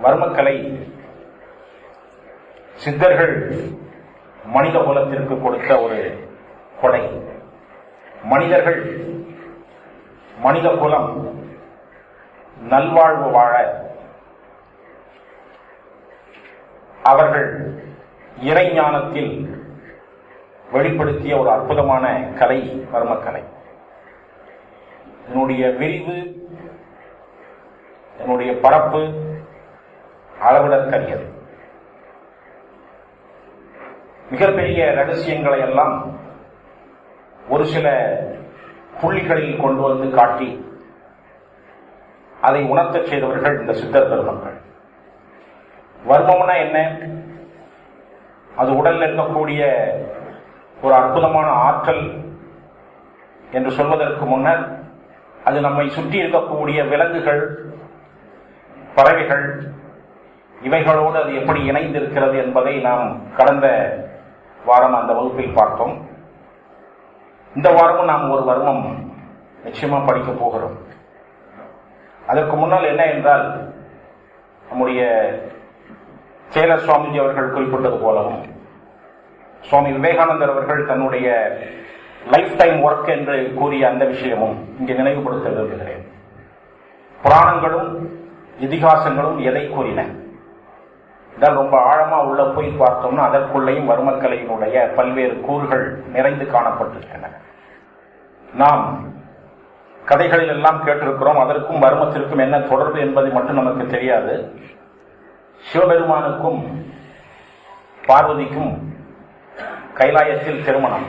வர்மக்கலை சித்தர்கள் மனித குலத்திற்கு கொடுத்த ஒரு கொடை. மனிதர்கள், மனித குலம் நல்வாழ்வு வாழ அவர்கள் இறைஞானத்தில் வெளிப்படுத்திய ஒரு அற்புதமான கலை வர்மக்கலை. என்னுடைய விரிவு, என்னுடைய பரப்பு அளவிடற்கரியது. மிகப்பெரிய ரகசியங்களை எல்லாம் ஒரு சில புள்ளிகளில் கொண்டு வந்து காட்டி அதை உணர்த்தச் செய்தவர்கள் இந்த சித்தர் பெருமக்கள். வர்மம்னா என்ன? அது உடலில் இருக்கக்கூடிய ஒரு அற்புதமான ஆற்றல் என்று சொல்வதற்கு முன்னர் அது நம்மை சுற்றி இருக்கக்கூடிய விலங்குகள், பறவைகள், இவைகளோடு அது எப்படி இணைந்திருக்கிறது என்பதை நாம் கடந்த வாரம் அந்த வகுப்பில் பார்த்தோம். இந்த வாரமும் நாம் ஒரு வர்மம் நிச்சயமா படிக்க போகிறோம். அதற்கு முன்னால் என்ன என்றால், நம்முடைய சேலர் சுவாமிஜி அவர்கள் குறிப்பிட்டது போலவும் சுவாமி விவேகானந்தர் அவர்கள் தன்னுடைய லைஃப் டைம் ஒர்க் என்று கூறிய அந்த விஷயமும் இங்கே நினைவுபடுத்த விரும்புகிறேன். புராணங்களும் இதிகாசங்களும் எதை கூறின? இதால் ரொம்ப ஆழமா உள்ள போய் பார்த்தோம்னா அதற்குள்ளேயும் வர்மக்கலையினுடைய பல்வேறு கூறுகள் நிறைந்து காணப்பட்டிருக்கின்றன. நாம் கதைகளில் எல்லாம் கேட்டிருக்கிறோம். அதற்கும் வர்மத்திற்கும் என்ன தொடர்பு என்பது மட்டும் நமக்கு தெரியாது. சிவபெருமானுக்கும் பார்வதிக்கும் கைலாயத்தில் திருமணம்.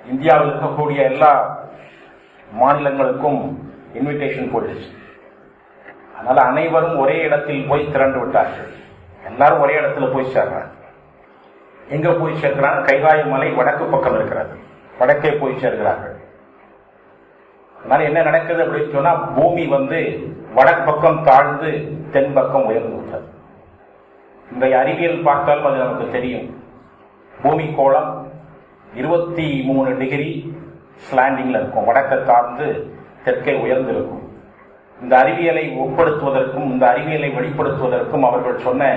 இந்தியாவில் இருக்கக்கூடிய எல்லா மாநிலங்களுக்கும் இன்விடேஷன் போயிடுச்சு. அதனால அனைவரும் ஒரே இடத்தில் போய் திரண்டு விட்டார்கள். எல்லாரும் ஒரே இடத்துல போய் சேர்றாங்க. எங்க போய் சேர்க்கிறாங்க? கைலாய மலை வடக்கு பக்கம் இருக்கிறது. வடக்கே போய் சேர்கிறார்கள். அதனால என்ன நடக்குது அப்படின்னு சொன்னா, பூமி வடக்கு பக்கம் தாழ்ந்து தென் பக்கம் உயர்ந்து விட்டது. இன்றைய அறிவியல் பார்த்தாலும் அது நமக்கு தெரியும். பூமி கோளம் 23 டிகிரி ஸ்லாண்டிங்ல இருக்கும். வடக்கை தாழ்ந்து தெற்கே உயர்ந்து இருக்கும். இந்த அறிவியலை ஒப்படுத்துவதற்கும் இந்த அறிவியலை வெளிப்படுத்துவதற்கும் அவர்கள் சொன்ன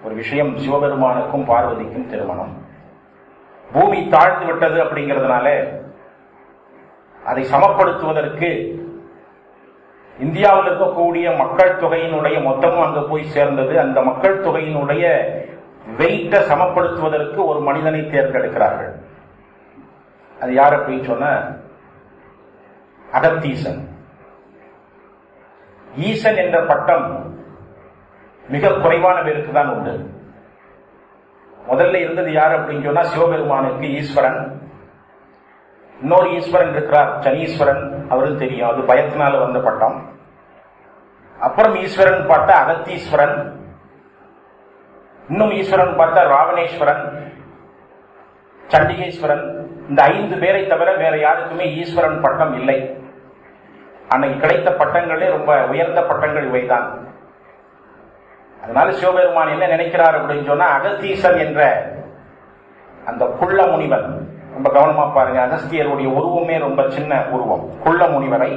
ஒரு விஷயம் சிவபெருமானுக்கும் பார்வதிக்கும் திருமணம். பூமி தாழ்ந்து விட்டது அப்படிங்கிறதுனால அதை சமப்படுத்துவதற்கு இந்தியாவில் இருக்கக்கூடிய மக்கள் தொகையினுடைய மொத்தமும் அங்கு போய் சேர்ந்தது. அந்த மக்கள் தொகையினுடைய வெயிட்டை சமப்படுத்துவதற்கு ஒரு மனிதனை தேர்ந்தெடுக்கிறார்கள். அது யார் அப்படின்னு சொன்ன அகத்தீசன். ஈசன் என்ற பட்டம் மிக குறைவான பேருக்கு தான் உண்டு. முதல்ல இருந்தது யார் அப்படின்னு சொன்னா சிவபெருமானுக்கு ஈஸ்வரன். இன்னொரு ஈஸ்வரன் இருக்கிறார், சனீஸ்வரன். அவரும் தெரியும், அது பயத்தினால வந்த பட்டம். அப்புறம் ஈஸ்வரன் பார்த்தா அகத்தீஸ்வரன். இன்னும் ஈஸ்வரன் பார்த்தா ராவணேஸ்வரன், சண்டிகேஸ்வரன். இந்த 5 பேரை தவிர வேற யாருக்குமே ஈஸ்வரன் பட்டம் இல்லை. அன்னைக்கு கிடைத்த பட்டங்களே ரொம்ப உயர்ந்த பட்டங்கள் இவைதான். அதனால சிவபெருமான் என்ன நினைக்கிறார் அப்படின்னு சொன்னா, அகத்தீசன் என்ற அந்த குள்ள முனிவன், ரொம்ப கவனமா பாருங்க, அகஸ்தியருடைய உருவமே ரொம்ப சின்ன உருவம். குள்ள முனிவரை,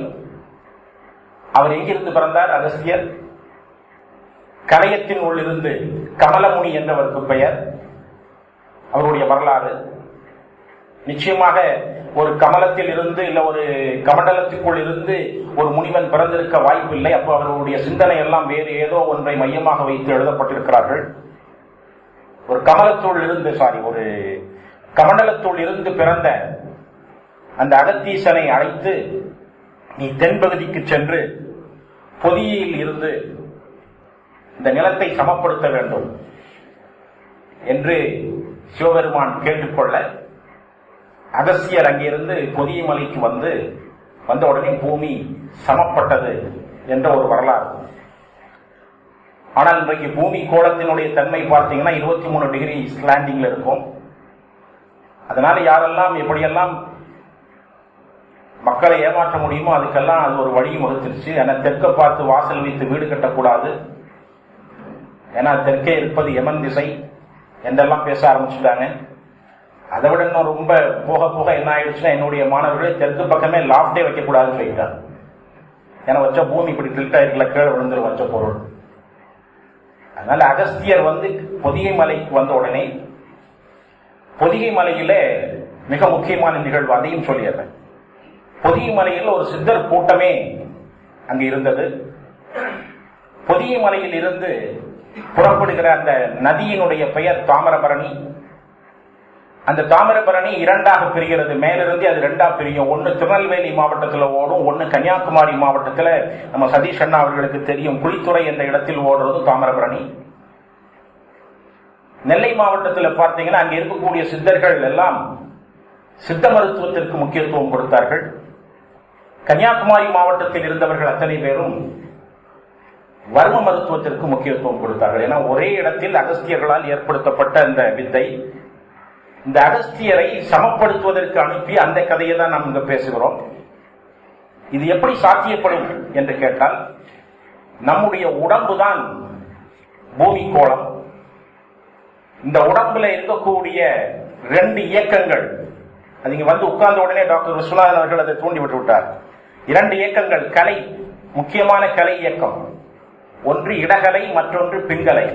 அவர் எங்கிருந்து பிறந்தார்? அகஸ்தியர் கரையத்தின் உள்ளிருந்து கமலமுனி என்றவருக்கு பெயர். அவருடைய வரலாறு நிச்சயமாக ஒரு கமலத்தில் இருந்து இல்ல ஒரு கமண்டலத்துக்குள் இருந்து ஒரு முனிவன் பிறந்திருக்க வாய்ப்பில்லை. அப்போ அவர்களுடைய சிந்தனை எல்லாம் வேறு ஏதோ ஒன்றை மையமாக வைத்து எழுதப்பட்டிருக்கிறார்கள். ஒரு ஒரு கமண்டலத்துள் இருந்து பிறந்த அந்த அகத்தீசனை அழைத்து, நீ தென்பகுதிக்கு சென்று பொதியில் இருந்து இந்த நிலத்தை சமப்படுத்த வேண்டும் என்று சிவபெருமான் கேட்டுக்கொள்ள, அகஸ்தியர் அங்கிருந்து பொதிய மலைக்கு வந்த உடனே பூமி சமப்பட்டது என்ற ஒரு வரலாறு. ஆனால் இன்றைக்கு பூமி கோளத்தினுடைய தன்மை பார்த்தீங்கன்னா 23 டிகிரி ஸ்லாண்டிங்ல இருக்கும். அதனால யாரெல்லாம் எப்படியெல்லாம் மக்களை ஏமாற்ற முடியுமோ அதுக்கெல்லாம் அது ஒரு வழியும் வகுத்துருச்சு. ஏன்னா தெற்க பார்த்து வாசல் வைத்து வீடு கட்டக்கூடாது, ஏன்னா தெற்கே இருப்பது யமன் திசை என்றெல்லாம் பேச ஆரம்பிச்சுட்டாங்க. அதை விட இன்னும் ரொம்ப போக போக என்ன ஆயிடுச்சுன்னா, என்னுடைய மாணவர்களே தெற்கு பக்கமே லாஃப்டே வைக்கக்கூடாதுன்னு சொல்லிட்டாங்க. ஏன்னா வச்ச பூமி இப்படி டில்ட் ஆயிருக்கல, கீழே விழுந்துரும் வச்ச பொருள். அதனால அகஸ்தியர் பொதிகை மலைக்கு வந்த உடனே பொதிகை மலையில மிக முக்கியமான நிகழ்வு, அதையும் சொல்லிடுறேன். பொதிகை மலையில் ஒரு சித்தர் கூட்டமே அங்கு இருந்தது. பொதிகை மலையில் இருந்து புறப்படுகிற அந்த நதியினுடைய பெயர் தாமிரபரணி. அந்த தாமிரபரணி இரண்டாக பிரிகிறது. மேலிருந்து அது ரெண்டா பிரியும். ஒன்னு திருநெல்வேலி மாவட்டத்தில் ஓடும், ஒன்னு கன்னியாகுமரி மாவட்டத்தில் நம்ம சதீஷ் அண்ணா அவர்களுக்கு தெரியும், குளித்துறை என்ற இடத்தில் ஓடுறது தாமிரபரணி. நெல்லை மாவட்டத்தில் பார்த்தீங்கன்னா அங்கே இருக்கக்கூடிய சித்தர்கள் எல்லாம் சித்த மருத்துவத்திற்கு முக்கியத்துவம் கொடுத்தார்கள். கன்னியாகுமரி மாவட்டத்தில் இருந்தவர்கள் அத்தனை பேரும் வர்ம மருத்துவத்திற்கு முக்கியத்துவம் கொடுத்தார்கள். ஏன்னா ஒரே இடத்தில் அகஸ்தியர்களால் ஏற்படுத்தப்பட்ட அந்த வித்தை, இந்த அகஸ்தியரை சமப்படுத்துவதற்கு அனுப்பி அந்த கதையை தான் நாம் இங்க பேசுகிறோம். இது எப்படி சாத்தியப்படும் என்று கேட்டால், நம்முடைய உடம்பு தான் பூமி கோளம். இந்த உடம்புல இருக்கக்கூடிய 2 இயக்கங்கள், அது இங்க உட்கார்ந்த உடனே டாக்டர் விஸ்வநாதன் அவர்கள் அதை தூண்டி விட்டு விட்டார். 2 இயக்கங்கள், கலை, முக்கியமான கலை இயக்கம். ஒன்று இடகலை, மற்றொன்று பின்கலை.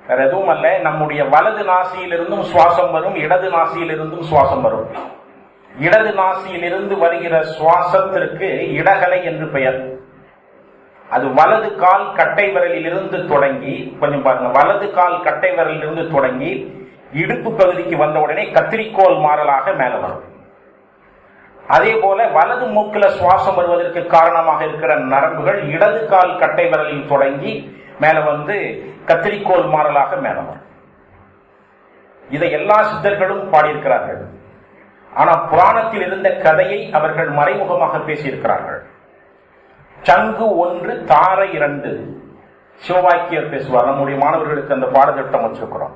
வேற எதுவும் அல்ல, நம்முடைய வலது நாசியிலிருந்தும் சுவாசம் வரும், இடது நாசியிலிருந்தும் சுவாசம் வரும். இடது நாசியிலிருந்து வருகிற சுவாசத்திற்கு இடகலை என்று பெயர். அது வலது கால் கட்டை விரலில் இருந்து தொடங்கி, கொஞ்சம் பாருங்க, வலது கால் கட்டை விரலில் இருந்து தொடங்கி இடுப்பு பகுதிக்கு வந்த உடனே கத்திரிக்கோள் மாறலாக மேல வரும். அதே போல வலது மூக்கில் சுவாசம் வருவதற்கு காரணமாக இருக்கிற நரம்புகள் இடது கால் கட்டை விரலில் தொடங்கி மேல கத்திரிக்கோள் மாறலாக மேல வரும். இதை எல்லா சித்தர்களும் பாடியிருக்கிறார்கள். ஆனா புராணத்தில் இருந்த கதையை அவர்கள் மறைமுகமாக பேசியிருக்கிறார்கள். சங்கு 1 தாரை 2 சிவவாக்கியர் பேசுவார். நம்முடைய மாணவர்களுக்கு அந்த பாடத்திட்டம் வச்சிருக்கிறோம்.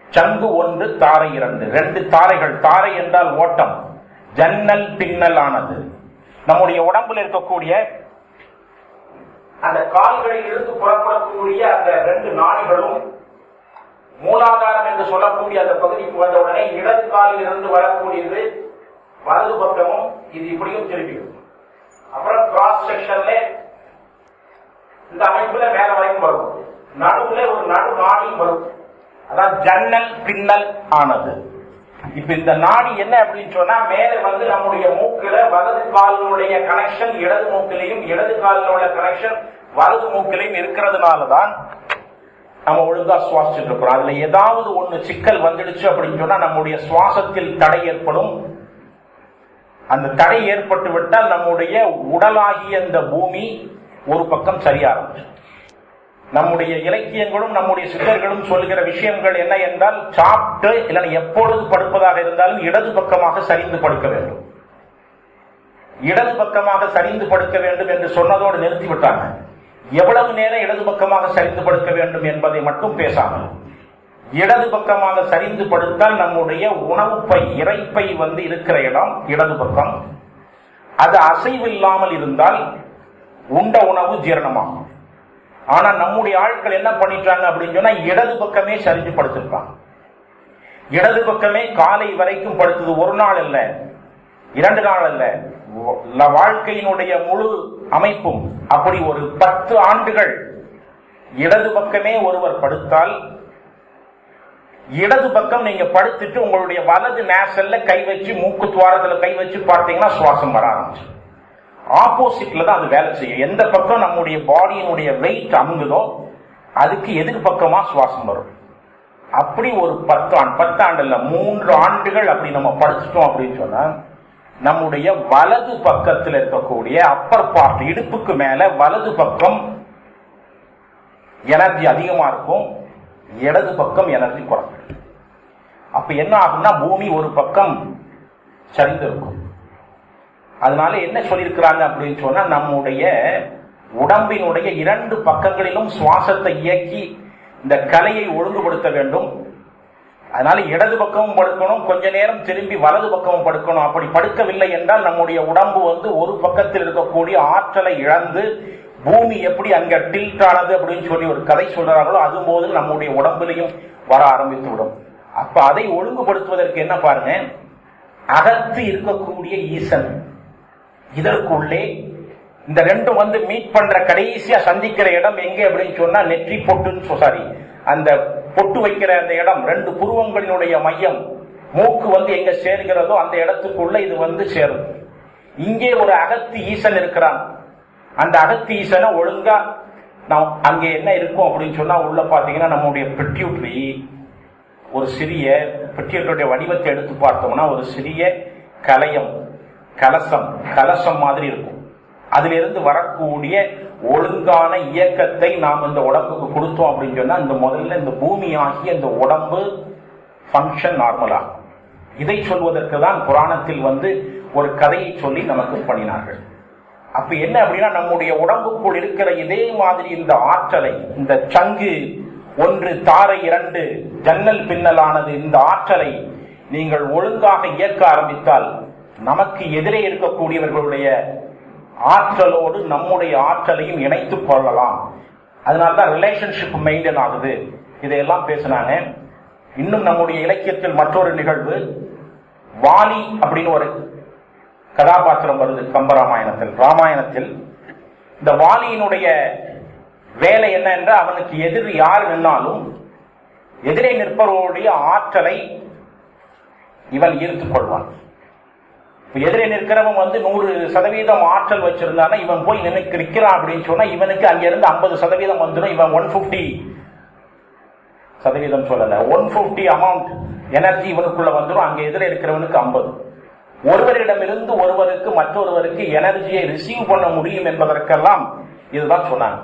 சங்கு 1 தாரை 2, 2 தாரைகள். தாரை என்றால் ஓட்டம், ஜன்னல் பின்னல் ஆனது. நம்முடைய உடம்பில் இருக்கக்கூடிய அந்த கால்களில் இருந்து புறப்படக்கூடிய அந்த 2 நாடிகளும் மூலாதாரம் என்று சொல்லக்கூடிய அந்த பகுதிக்கு வந்தவுடனே இடது காலில் இருந்து வரக்கூடியது வலது பக்கமும் இது இப்படியும் திரும்பிடும். அப்புறம் கிராஸ் செக்ஷன்ல இந்த அமைப்புல மேல வரைக்கும் வரும். நடுவுல ஒரு நடு நாடி வரும். அதான் ஜன்னல் பின்னல் ஆனது. இப்ப இந்த நாடி என்ன அப்படின்னு சொன்னா, மேல நம்முடைய மூக்குல வலது காலினுடைய கனெக்ஷன் இடது மூக்கிலையும், இடது காலினோட கனெக்ஷன் வலது மூக்கிலையும் இருக்கிறதுனாலதான் நம்ம ஒழுங்கா சுவாசிச்சுட்டு இருக்கிறோம். அதுல ஏதாவது ஒண்ணு சிக்கல் வந்துடுச்சு அப்படின்னு சொன்னா நம்முடைய சுவாசத்தில் தடை ஏற்படும். அந்த தடை ஏற்பட்டு விட்டால் நம்முடைய உடலாகிய இந்த பூமி ஒரு பக்கம் சரியா ஆரம்பிச்சு. நம்முடைய இலக்கியங்களும் நம்முடைய சித்தர்களும் சொல்லுகிற விஷயங்கள் என்ன என்றால், சாப்பிட்டு இல்லைன்னா எப்பொழுது படுப்பதாக இருந்தாலும் இடது பக்கமாக சரிந்து படுக்க வேண்டும். இடது பக்கமாக சரிந்து படுக்க வேண்டும் என்று சொன்னதோடு நிறுத்திவிட்டாங்க. எவ்வளவு நேரம் இடது பக்கமாக சரிந்து படுக்க வேண்டும் என்பதை மட்டும் பேசாமல், இடது பக்கமாக சரிந்து படுத்தால் நம்முடைய உணவுப்பை, இறைப்பை இருக்கிற இடம் இடது பக்கம். அது அசைவில்லாமல் இருந்தால் உண்ட உணவு ஜீரணமாகும். ஆனா நம்முடைய ஆட்கள் என்ன பண்ணிட்டாங்க அப்படின்னு சொன்னா, இடது பக்கமே சரிஞ்சு படுத்திருக்காங்க. இடது பக்கமே காலை வரைக்கும் படுத்தது. ஒரு நாள் அல்ல, 2 நாள் அல்ல, வாழ்க்கையினுடைய முழு அமைப்பும் அப்படி ஒரு 10 ஆண்டுகள் இடது பக்கமே ஒருவர் படுத்தால், இடது பக்கம் நீங்க படுத்துட்டு உங்களுடைய வலது நேசல்ல கை வச்சு, மூக்கு துவாரத்துல கை வச்சு பார்த்தீங்கன்னா சுவாசம் வர ஆரம்பிச்சு. ஆப்போசிட்ல தான் அது வேலை செய்யும். எந்த பக்கம் நம்முடைய பாடியினுடைய வெயிட் அமுங்குதோ அதுக்கு எதிர் பக்கமா சுவாசம் வரும். அப்படி ஒரு 10 ஆண்டு இல்ல 3 ஆண்டுகள் அப்படி நம்ம படுத்துட்டோம் அப்படின்னு சொன்னா, நம்முடைய வலது பக்கத்தில் இருக்கக்கூடிய அப்பர் பார்ட், இடுப்புக்கு மேல வலது பக்கம் எனர்ஜி அதிகமா இருக்கும், இடது பக்கம் எனர்ஜி குறைக்கும். அப்ப என்ன ஆகும்னா, பூமி ஒரு பக்கம் சரிந்து இருக்கும். அதனால என்ன சொல்லியிருக்கிறாங்க அப்படின்னு சொன்னா, நம்முடைய உடம்பினுடைய 2 பக்கங்களிலும் சுவாசத்தை இயக்கி இந்த கலையை ஒழுங்குபடுத்த வேண்டும். அதனால இடது பக்கமும் படுக்கணும், கொஞ்ச நேரம் திரும்பி வலது பக்கமும் படுக்கணும். அப்படி படுக்கவில்லை என்றால் நம்முடைய உடம்பு ஒரு பக்கத்தில் இருக்கக்கூடிய ஆற்றலை இழந்து, பூமி எப்படி அங்க டில்ட் ஆனது அப்படின்னு சொல்லி ஒரு கதை சொல்றாங்களோ அதுபோது நம்முடைய உடம்பிலையும் வர ஆரம்பித்து விடும். அப்ப அதை ஒழுங்குபடுத்துவதற்கு என்ன பாருங்க, அகத்து இருக்கக்கூடிய ஈசன், இதற்குள்ளே இந்த ரெண்டும் வந்து மீட் பண்ற கடைசியா சந்திக்கிற இடம் எங்கே அப்படின்னு சொன்னா நெற்றி பொட்டுன்னு சாரி அந்த பொட்டு வைக்கிற அந்த இடம், ரெண்டு புருவங்களினுடைய மையம் மூக்கு வந்து எங்க சேர்கிறதோ அந்த இடத்துக்குள்ள இது வந்து சேரும். இங்கே ஒரு அகத்து ஈசன் இருக்கிறான். அந்த அகத்து ஈசனை ஒழுங்கா நாம் அங்கே என்ன இருக்கும் அப்படின்னு சொன்னா உள்ள பாத்தீங்கன்னா நம்முடைய பிட்யூட்டரி ஒரு சிறிய பிட்யூட்டருடைய வடிவத்தை எடுத்து பார்த்தோம்னா ஒரு சிறிய கலயம் கலசம் மாதிரி இருக்கும். அதிலிருந்து வரக்கூடிய ஒழுங்கான இயக்கத்தை நாம் இந்த உடம்புக்கு கொடுத்தோம் அப்படின்னு சொன்னா இந்த முதல்ல இந்த பூமி ஆகிய இந்த உடம்பு ஃபங்க்ஷன் நார்மலா. இதை சொல்வதற்கு தான் புராணத்தில் வந்து ஒரு கதையை சொல்லி நமக்கு பண்ணினார்கள். அப்ப என்ன அப்படின்னா நம்முடைய உடம்புக்குள் இருக்கிற இதே மாதிரி இந்த ஆற்றலை, இந்த சங்கு ஒன்று தாரை இரண்டு ஜன்னல் பின்னலானது, இந்த ஆற்றலை நீங்கள் ஒழுங்காக இயக்க ஆரம்பித்தால் நமக்கு எதிரே இருக்கக்கூடியவர்களுடைய ஆற்றலோடு நம்முடைய ஆற்றலையும் இணைத்துக் கொள்ளலாம். அதனால்தான் ரிலேஷன்ஷிப் மெயின்டைன் ஆகுது. இதையெல்லாம் பேசினாங்க. இன்னும் நம்முடைய இலக்கியத்தில் மற்றொரு நிகழ்வு, வாலி அப்படின்னு ஒரு கதாபாத்திரம் வருது கம்பராமாயணத்தில். ராமாயணத்தில் இந்த வாலியினுடைய வேலை என்ன என்றால் அவனுக்கு எதிர் யார் நின்னாலும் எதிரே நிற்பவர்களுடைய ஆற்றலை இவன் ஈர்த்துக் கொள்வான். எதிரே நிற்கிறவன் வந்து 100% ஆற்றல் வச்சிருந்தானா இவன் போய் நிற்கிறான் அப்படின்னு சொன்னா இவனுக்கு அங்கிருந்து 50% வந்துடும். இவன் 150% சொல்லல, 150 அமௌண்ட் எனர்ஜி இவனுக்குள்ள வந்துடும். அங்க எதிரே இருக்கிறவனுக்கு 50. ஒருவரிடமிருந்து ஒருவருக்கு மற்றொருவருக்கு எனர்ஜியை ரிசீவ் பண்ண முடியும் என்பதற்கெல்லாம் இதுதான் சொன்னாங்க.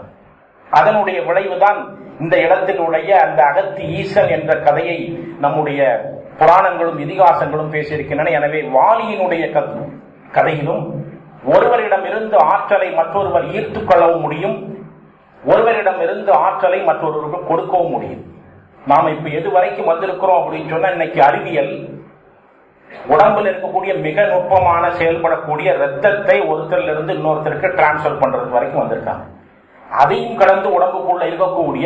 அதனுடைய விளைவுதான் இந்த இடத்தினுடைய அந்த அகத்தி ஈசன் என்ற கதையை நம்முடைய புராணங்களும் இதிகாசங்களும் பேசியிருக்கின்றன. எனவே வாலியினுடைய கதையிலும் ஒருவரிடமிருந்து ஆற்றலை மற்றொருவர் ஈர்த்துக் கொள்ளவும் முடியும், ஒருவரிடமிருந்து ஆற்றலை மற்றொருவருக்கு கொடுக்கவும் முடியும். நாம் இப்ப எது வரைக்கும் வந்திருக்கிறோம் அப்படின்னு சொன்னா இன்னைக்கு அறிவியல் உடம்புல இருக்கக்கூடிய மிக நுட்பமான செயல்படக்கூடிய ரத்தத்தை ஒருத்தரிலிருந்து இன்னொருத்தருக்கு டிரான்ஸ்பர் பண்றது வரைக்கும் வந்திருக்காங்க. அதையும் கடந்து உடம்புக்குள்ள இருக்கக்கூடிய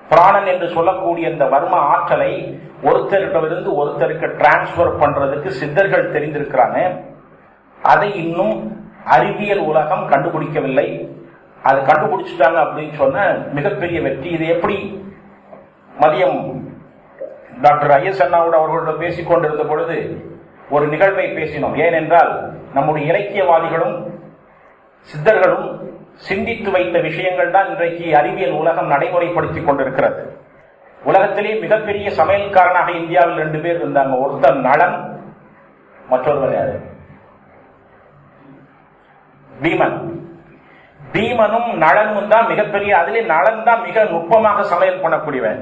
பிராணன் என்று சொல்லக்கூடிய இந்த வர்ம ஆற்றலை ஒருத்தரிடமிருந்து ஒருத்தருக்கு டிரான்ஸ்பர் பண்றதுக்கு சித்தர்கள் தெரிந்திருக்கிறாங்க. அதை இன்னும் அறிவியல் உலகம் கண்டுபிடிக்கவில்லை. அது கண்டுபிடிச்சிட்டாங்க அப்படின்னு சொன்ன மிகப்பெரிய வெற்றி. இது எப்படி மதியம் டாக்டர் ஐஎஸ் அண்ணாவோட அவர்களோட பேசிக் கொண்டிருந்த பொழுது ஒரு நிகழ்வை பேசினோம். ஏனென்றால் நம்முடைய இலக்கியவாதிகளும் சித்தர்களும் சிந்தித்து வைத்த விஷயங்கள் தான் இன்றைக்கு அறிவியல் உலகம் நடைமுறைப்படுத்திக் கொண்டிருக்கிறது. உலகத்திலே மிகப்பெரிய சமையல்காரனாக இந்தியாவில் 2 பேர் இருந்தாங்க. ஒருத்தர் நளன், மற்றொருவர் யாரு? பீமன். பீமனும் நளனும் தான் மிகப்பெரிய, அதிலே நளன் தான் மிக நுட்பமாக சமையல் பண்ணக்கூடியவன்.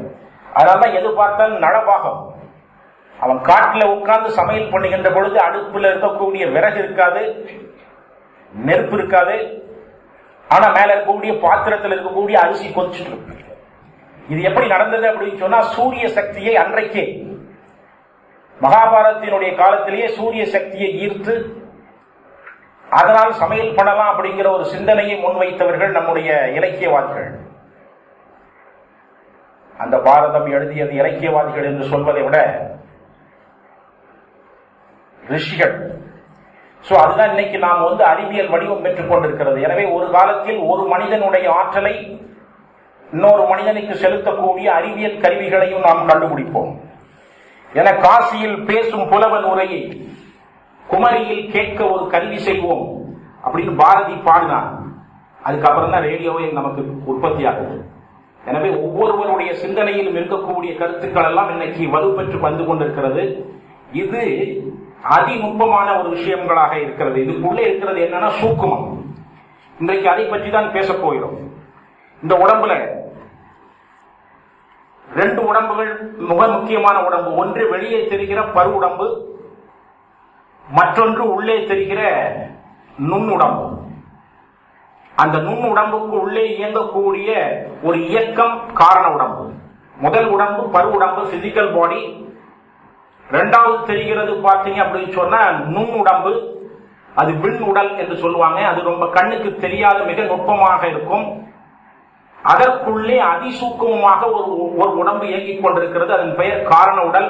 அதனால்தான் எது பார்த்தாலும் நளபாகம். அவன் காட்டில் உட்கார்ந்து சமையல் பண்ணுகின்ற பொழுது அடுப்புல இருக்கக்கூடிய விறகு இருக்காது, நெருப்பு இருக்காது. ஆனா மேல இருக்கக்கூடிய பாத்திரத்தில் இருக்கக்கூடிய அரிசி கொதிச்சுட்டு இருக்கு. இது எப்படி நடந்தது அப்படின்னு சொன்னா சூரிய சக்தியை அன்றைக்கே மகாபாரதத்தினுடைய காலத்திலேயே சூரிய சக்தியை ஈர்த்து அதனால் சமையல் பண்ணலாம் அப்படிங்கிற ஒரு சிந்தனையை முன்வைத்தவர்கள் நம்முடைய இலக்கியவாதிகள். அந்த பாரதம் எழுதியது இலக்கியவாதிகள் என்று சொல்வதை விட ரிஷிகள். சோ அதுதான் இன்னைக்கு நாம் வந்து அறிவியல் வடிவம் பெற்றுக் கொண்டிருக்கிறது. எனவே ஒரு காலத்தில் ஒரு மனிதனுடைய ஆற்றலை இன்னொரு மனிதனுக்கு செலுத்தக்கூடிய அறிவியல் கருவிகளையும் நாம் கண்டுபிடிப்போம். என காசியில் பேசும் புலவன் உரையை குமரியில் கேட்க ஒரு கல்வி செய்வோம் அப்படின்னு பாரதி பாடினான். அதுக்கப்புறம் தான் ரேடியோவை நமக்கு உற்பத்தி ஆகுது. எனவே ஒவ்வொருவருடைய சிந்தனையிலும் இருக்கக்கூடிய கருத்துக்கள் எல்லாம் இன்னைக்கு வலுப்பெற்று வந்து கொண்டிருக்கிறது. இது அதிநுட்பமான ஒரு விஷயங்களாக இருக்கிறது. இதுக்குள்ளே இருக்கிறது என்னன்னா சூக்குமம். இன்றைக்கு அதை பற்றி தான் பேச போகிறோம். இந்த உடம்புல 2 உடம்புகள் மிக முக்கியமான உடம்பு. ஒன்று வெளியே தெரிகிற பரு உடம்பு, மற்றொன்று உள்ளே தெரிகிற நுண்ணுடம்பு. அந்த நுண்ணுடம்புக்கு உள்ளே இயங்கக்கூடிய ஒரு இயக்கம் காரண உடம்பு. முதல் உடம்பு பரு உடம்பு, பிசிக்கல் பாடி. 2வது தெரிகிறது பார்த்தீங்க அப்படின்னு சொன்னா நுண் உடம்பு, அது விண் உடல் என்று சொல்லுவாங்க. அது ரொம்ப கண்ணுக்கு தெரியாத மிக நுட்பமாக இருக்கும். அதற்குள்ளே அதிசூக்கமாக ஒரு உடம்பு இயங்கிக் கொண்டிருக்கிறது. அதன் பெயர் காரண உடல்.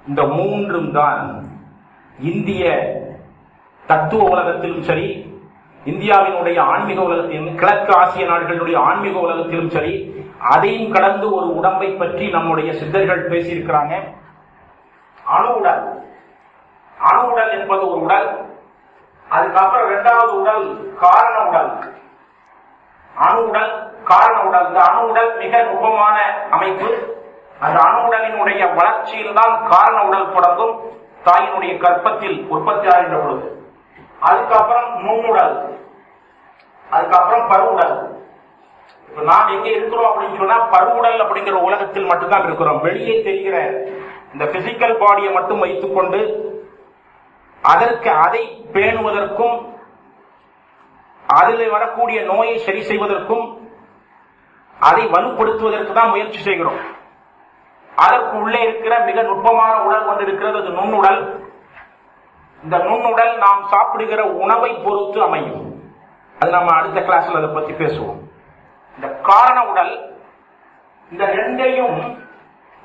இந்த 3ம் தான் இந்திய தத்துவ உலகத்திலும் சரி இந்தியாவினுடைய ஆன்மீக உலகத்திலும் கிழக்கு ஆசிய நாடுகளுடைய ஆன்மீக உலகத்திலும் சரி, அதையும் கடந்து ஒரு உடம்பை பற்றி நம்முடைய சித்தர்கள் பேசியிருக்கிறாங்க. அணு உடல். அணு உடல் என்பது ஒரு உடல். அதுக்கப்புறம் இரண்டாவது உடல் காரண உடல். அணு உடல், காரண உடல். இந்த அணு உடல் மிக நுட்பமான அமைப்பு. அந்த அணு உடலினுடைய வளர்ச்சியில் தான் காரண உடல் தொடங்கும், தாயினுடைய கர்ப்பத்தில் உற்பத்தி ஆகின்ற பொழுது. அதுக்கப்புறம் நுண்ணுடல், அதுக்கப்புறம் பருவுடல். இப்ப நாம் எங்க இருக்கிறோம் அப்படின்னு சொன்னா பருவுடல் அப்படிங்கிற உலகத்தில் மட்டும்தான் இருக்கிறோம். வெளியே தெரிகிற இந்த பிசிக்கல் பாடியை மட்டும் வைத்துக் கொண்டு அதற்கு அதை பேணுவதற்கும் அதில் வரக்கூடிய நோயை சரி செய்வதற்கும் அதை வலுப்படுத்துவதற்கு தான் முயற்சி செய்கிறோம். அதற்கு உள்ளே இருக்கிற மிக நுட்பமான உடல் ஒன்று இருக்கிறது, அது நுண்ணுடல். இந்த நுண்ணுடல் நாம் சாப்பிடுகிற உணவை பொறுத்து அமையும். அது நம்ம அடுத்த கிளாஸ்ல அதை பத்தி பேசுவோம். இந்த காரண உடல் இந்த ரெண்டையும்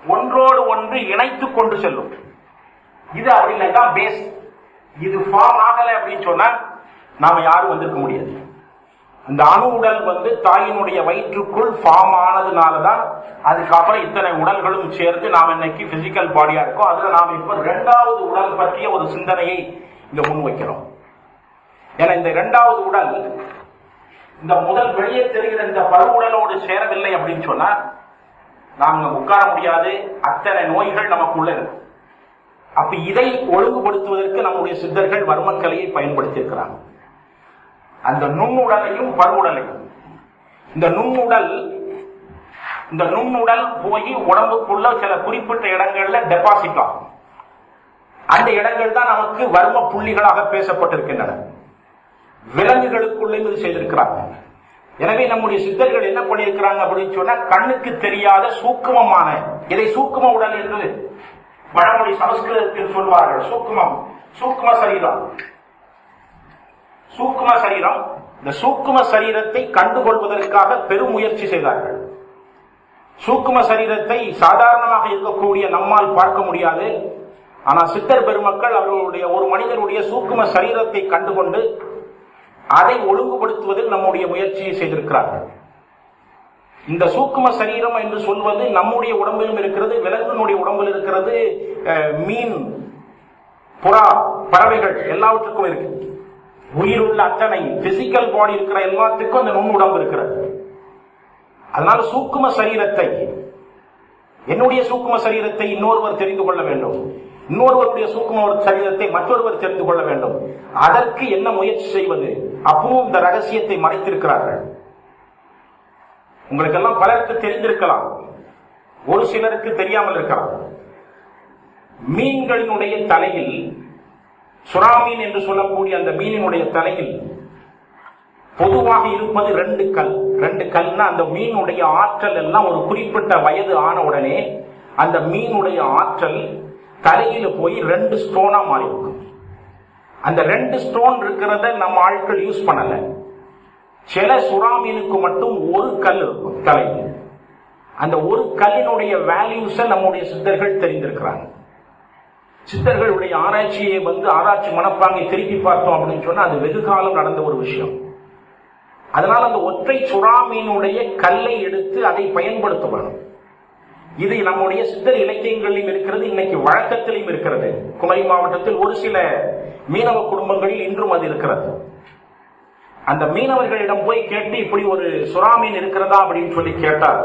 ஒன்றோடு ஒன்று இணைத்துக் கொண்டு செல்லும். இது அப்படின்னா பேஸ். இது ஃபார்ம் ஆகலை அப்படின்னு சொன்னா நாம யாரும் வந்திருக்க முடியாது. அந்த அணு உடல் தாயினுடைய வயிற்றுக்குள் ஃபார்ம் ஆனதுனாலதான் அதுக்கப்புறம் இத்தனை உடல்களும் சேர்ந்து நாம் இன்னைக்கு பிசிக்கல் பாடியா இருக்கோம். அதுல நாம் இப்ப இரண்டாவது உடல் பற்றிய ஒரு சிந்தனையை இங்க முன்வைக்கிறோம். ஏன்னா இந்த இரண்டாவது உடல் இந்த முதல் வெளியே தெரிகிற இந்த பருவுடலோடு சேரவில்லை அப்படின்னு சொன்னா நாம உட்கார முடியாது. அத்தனை நோய்கள் நமக்குள்ள இருக்கும். அப்ப இதை ஒழுங்குபடுத்துவதற்கு நம்முடைய சித்தர்கள் வர்மக்கலையை பயன்படுத்தியிருக்கிறாங்க. அந்த நுண்ணுடலையும் பருவுடலையும். இந்த நுண்ணுடல் போய் உடம்புக்குள்ள சில குறிப்பிட்ட இடங்கள்ல டெபாசிட் ஆகும். அந்த இடங்கள் தான் நமக்கு வர்ம புள்ளிகளாக பேசப்பட்டிருக்கின்றன. விலங்குகளுக்குள்ளே இது செய்திருக்கிறாங்க. எனவே நம்முடைய சித்தர்கள் என்ன பண்ணியிருக்கிறாங்க அப்படின்னு சொன்னா கண்ணுக்கு தெரியாத சூக்குமமான, இதை சூக்கும உடல் என்று வடமொழி சமஸ்கிருதத்தில் சொல்வார்கள். சூக்கும சரீரம். சூக்கும சரீரம். இந்த சூக்கும சரீரத்தை கண்டுகொள்வதற்காக பெரும் முயற்சி செய்தார்கள். சூக்கும சரீரத்தை சாதாரணமாக இருக்கக்கூடிய நம்மால் பார்க்க முடியாது. ஆனால் சித்தர் பெருமக்கள் அவர்களுடைய ஒரு மனிதனுடைய சூக்கும சரீரத்தை கண்டுகொண்டு அதை ஒழுங்குபடுத்துவதில் நம்முடைய முயற்சியை செய்திருக்கிறார்கள். இந்த சூக்கும சரீரம் என்று சொல்வது நம்முடைய உடம்பிலும் இருக்கிறது, விலங்கினுடைய உடம்பில் இருக்கிறது, மீன், புறா, பறவைகள் எல்லாவற்றுக்கும் இருக்கு. உயிருள்ள அத்தனை பிசிக்கல் பாடி இருக்கிற எல்லாத்துக்கும் அந்த நுண் உடம்பு இருக்கிறது. அதனால சூக்கும சரீரத்தை, என்னுடைய சூக்கும சரீரத்தை இன்னொருவர் தெரிந்து கொள்ள வேண்டும், இன்னொருவருடைய சூக்கும சரீரத்தை மற்றொருவர் தெரிந்து கொள்ள வேண்டும். அதற்கு என்ன முயற்சி செய்வது? அப்பவும் இந்த ரகசியத்தை மறைத்திருக்கிறார்கள். உங்களுக்கெல்லாம் பலருக்கு தெரிந்திருக்கலாம், ஒரு சிலருக்கு தெரியாமல் இருக்கலாம். மீன்களினுடைய தலையில், சுறாமீன் என்று சொல்லக்கூடிய அந்த மீனினுடைய தலையில் பொதுவாக இருப்பது ரெண்டு கல்னா அந்த மீனுடைய ஆற்றல் எல்லாம் ஒரு குறிப்பிட்ட வயது ஆன உடனே அந்த மீனுடைய ஆற்றல் தலையில போய் 2 ஸ்டோனா மாறிடும். அந்த 2 ஸ்டோன் இருக்கிறத நம்ம ஆட்கள் யூஸ் பண்ணல. சில சுறாமீனுக்கு மட்டும் ஒரு கல் இருக்கும் தலையில். அந்த ஒரு கல்லினுடைய வேல்யூஸ நம்முடைய சித்தர்கள் தெரிந்திருக்கிறாங்க. சித்தர்களுடைய ஆராய்ச்சியை ஆராய்ச்சி மனப்பாங்கை திருப்பி பார்த்தோம் அப்படின்னு சொன்னா அது வெகு காலம் நடந்த ஒரு விஷயம். அதனால அந்த ஒற்றை சுறாமீனுடைய கல்லை எடுத்து அதை பயன்படுத்தப்படும். இது நம்முடைய சித்தர் இலக்கியங்களிலும் இருக்கிறது, இன்னைக்கு வழக்கத்திலும் இருக்கிறது. குமரி மாவட்டத்தில் ஒரு சில மீனவ குடும்பங்களில் இன்றும் அது இருக்கிறது. அந்த மீனவர்களிடம் போய் கேட்டு இப்படி ஒரு சுறாமீன் இருக்கிறதா அப்படின்னு சொல்லி கேட்டார்.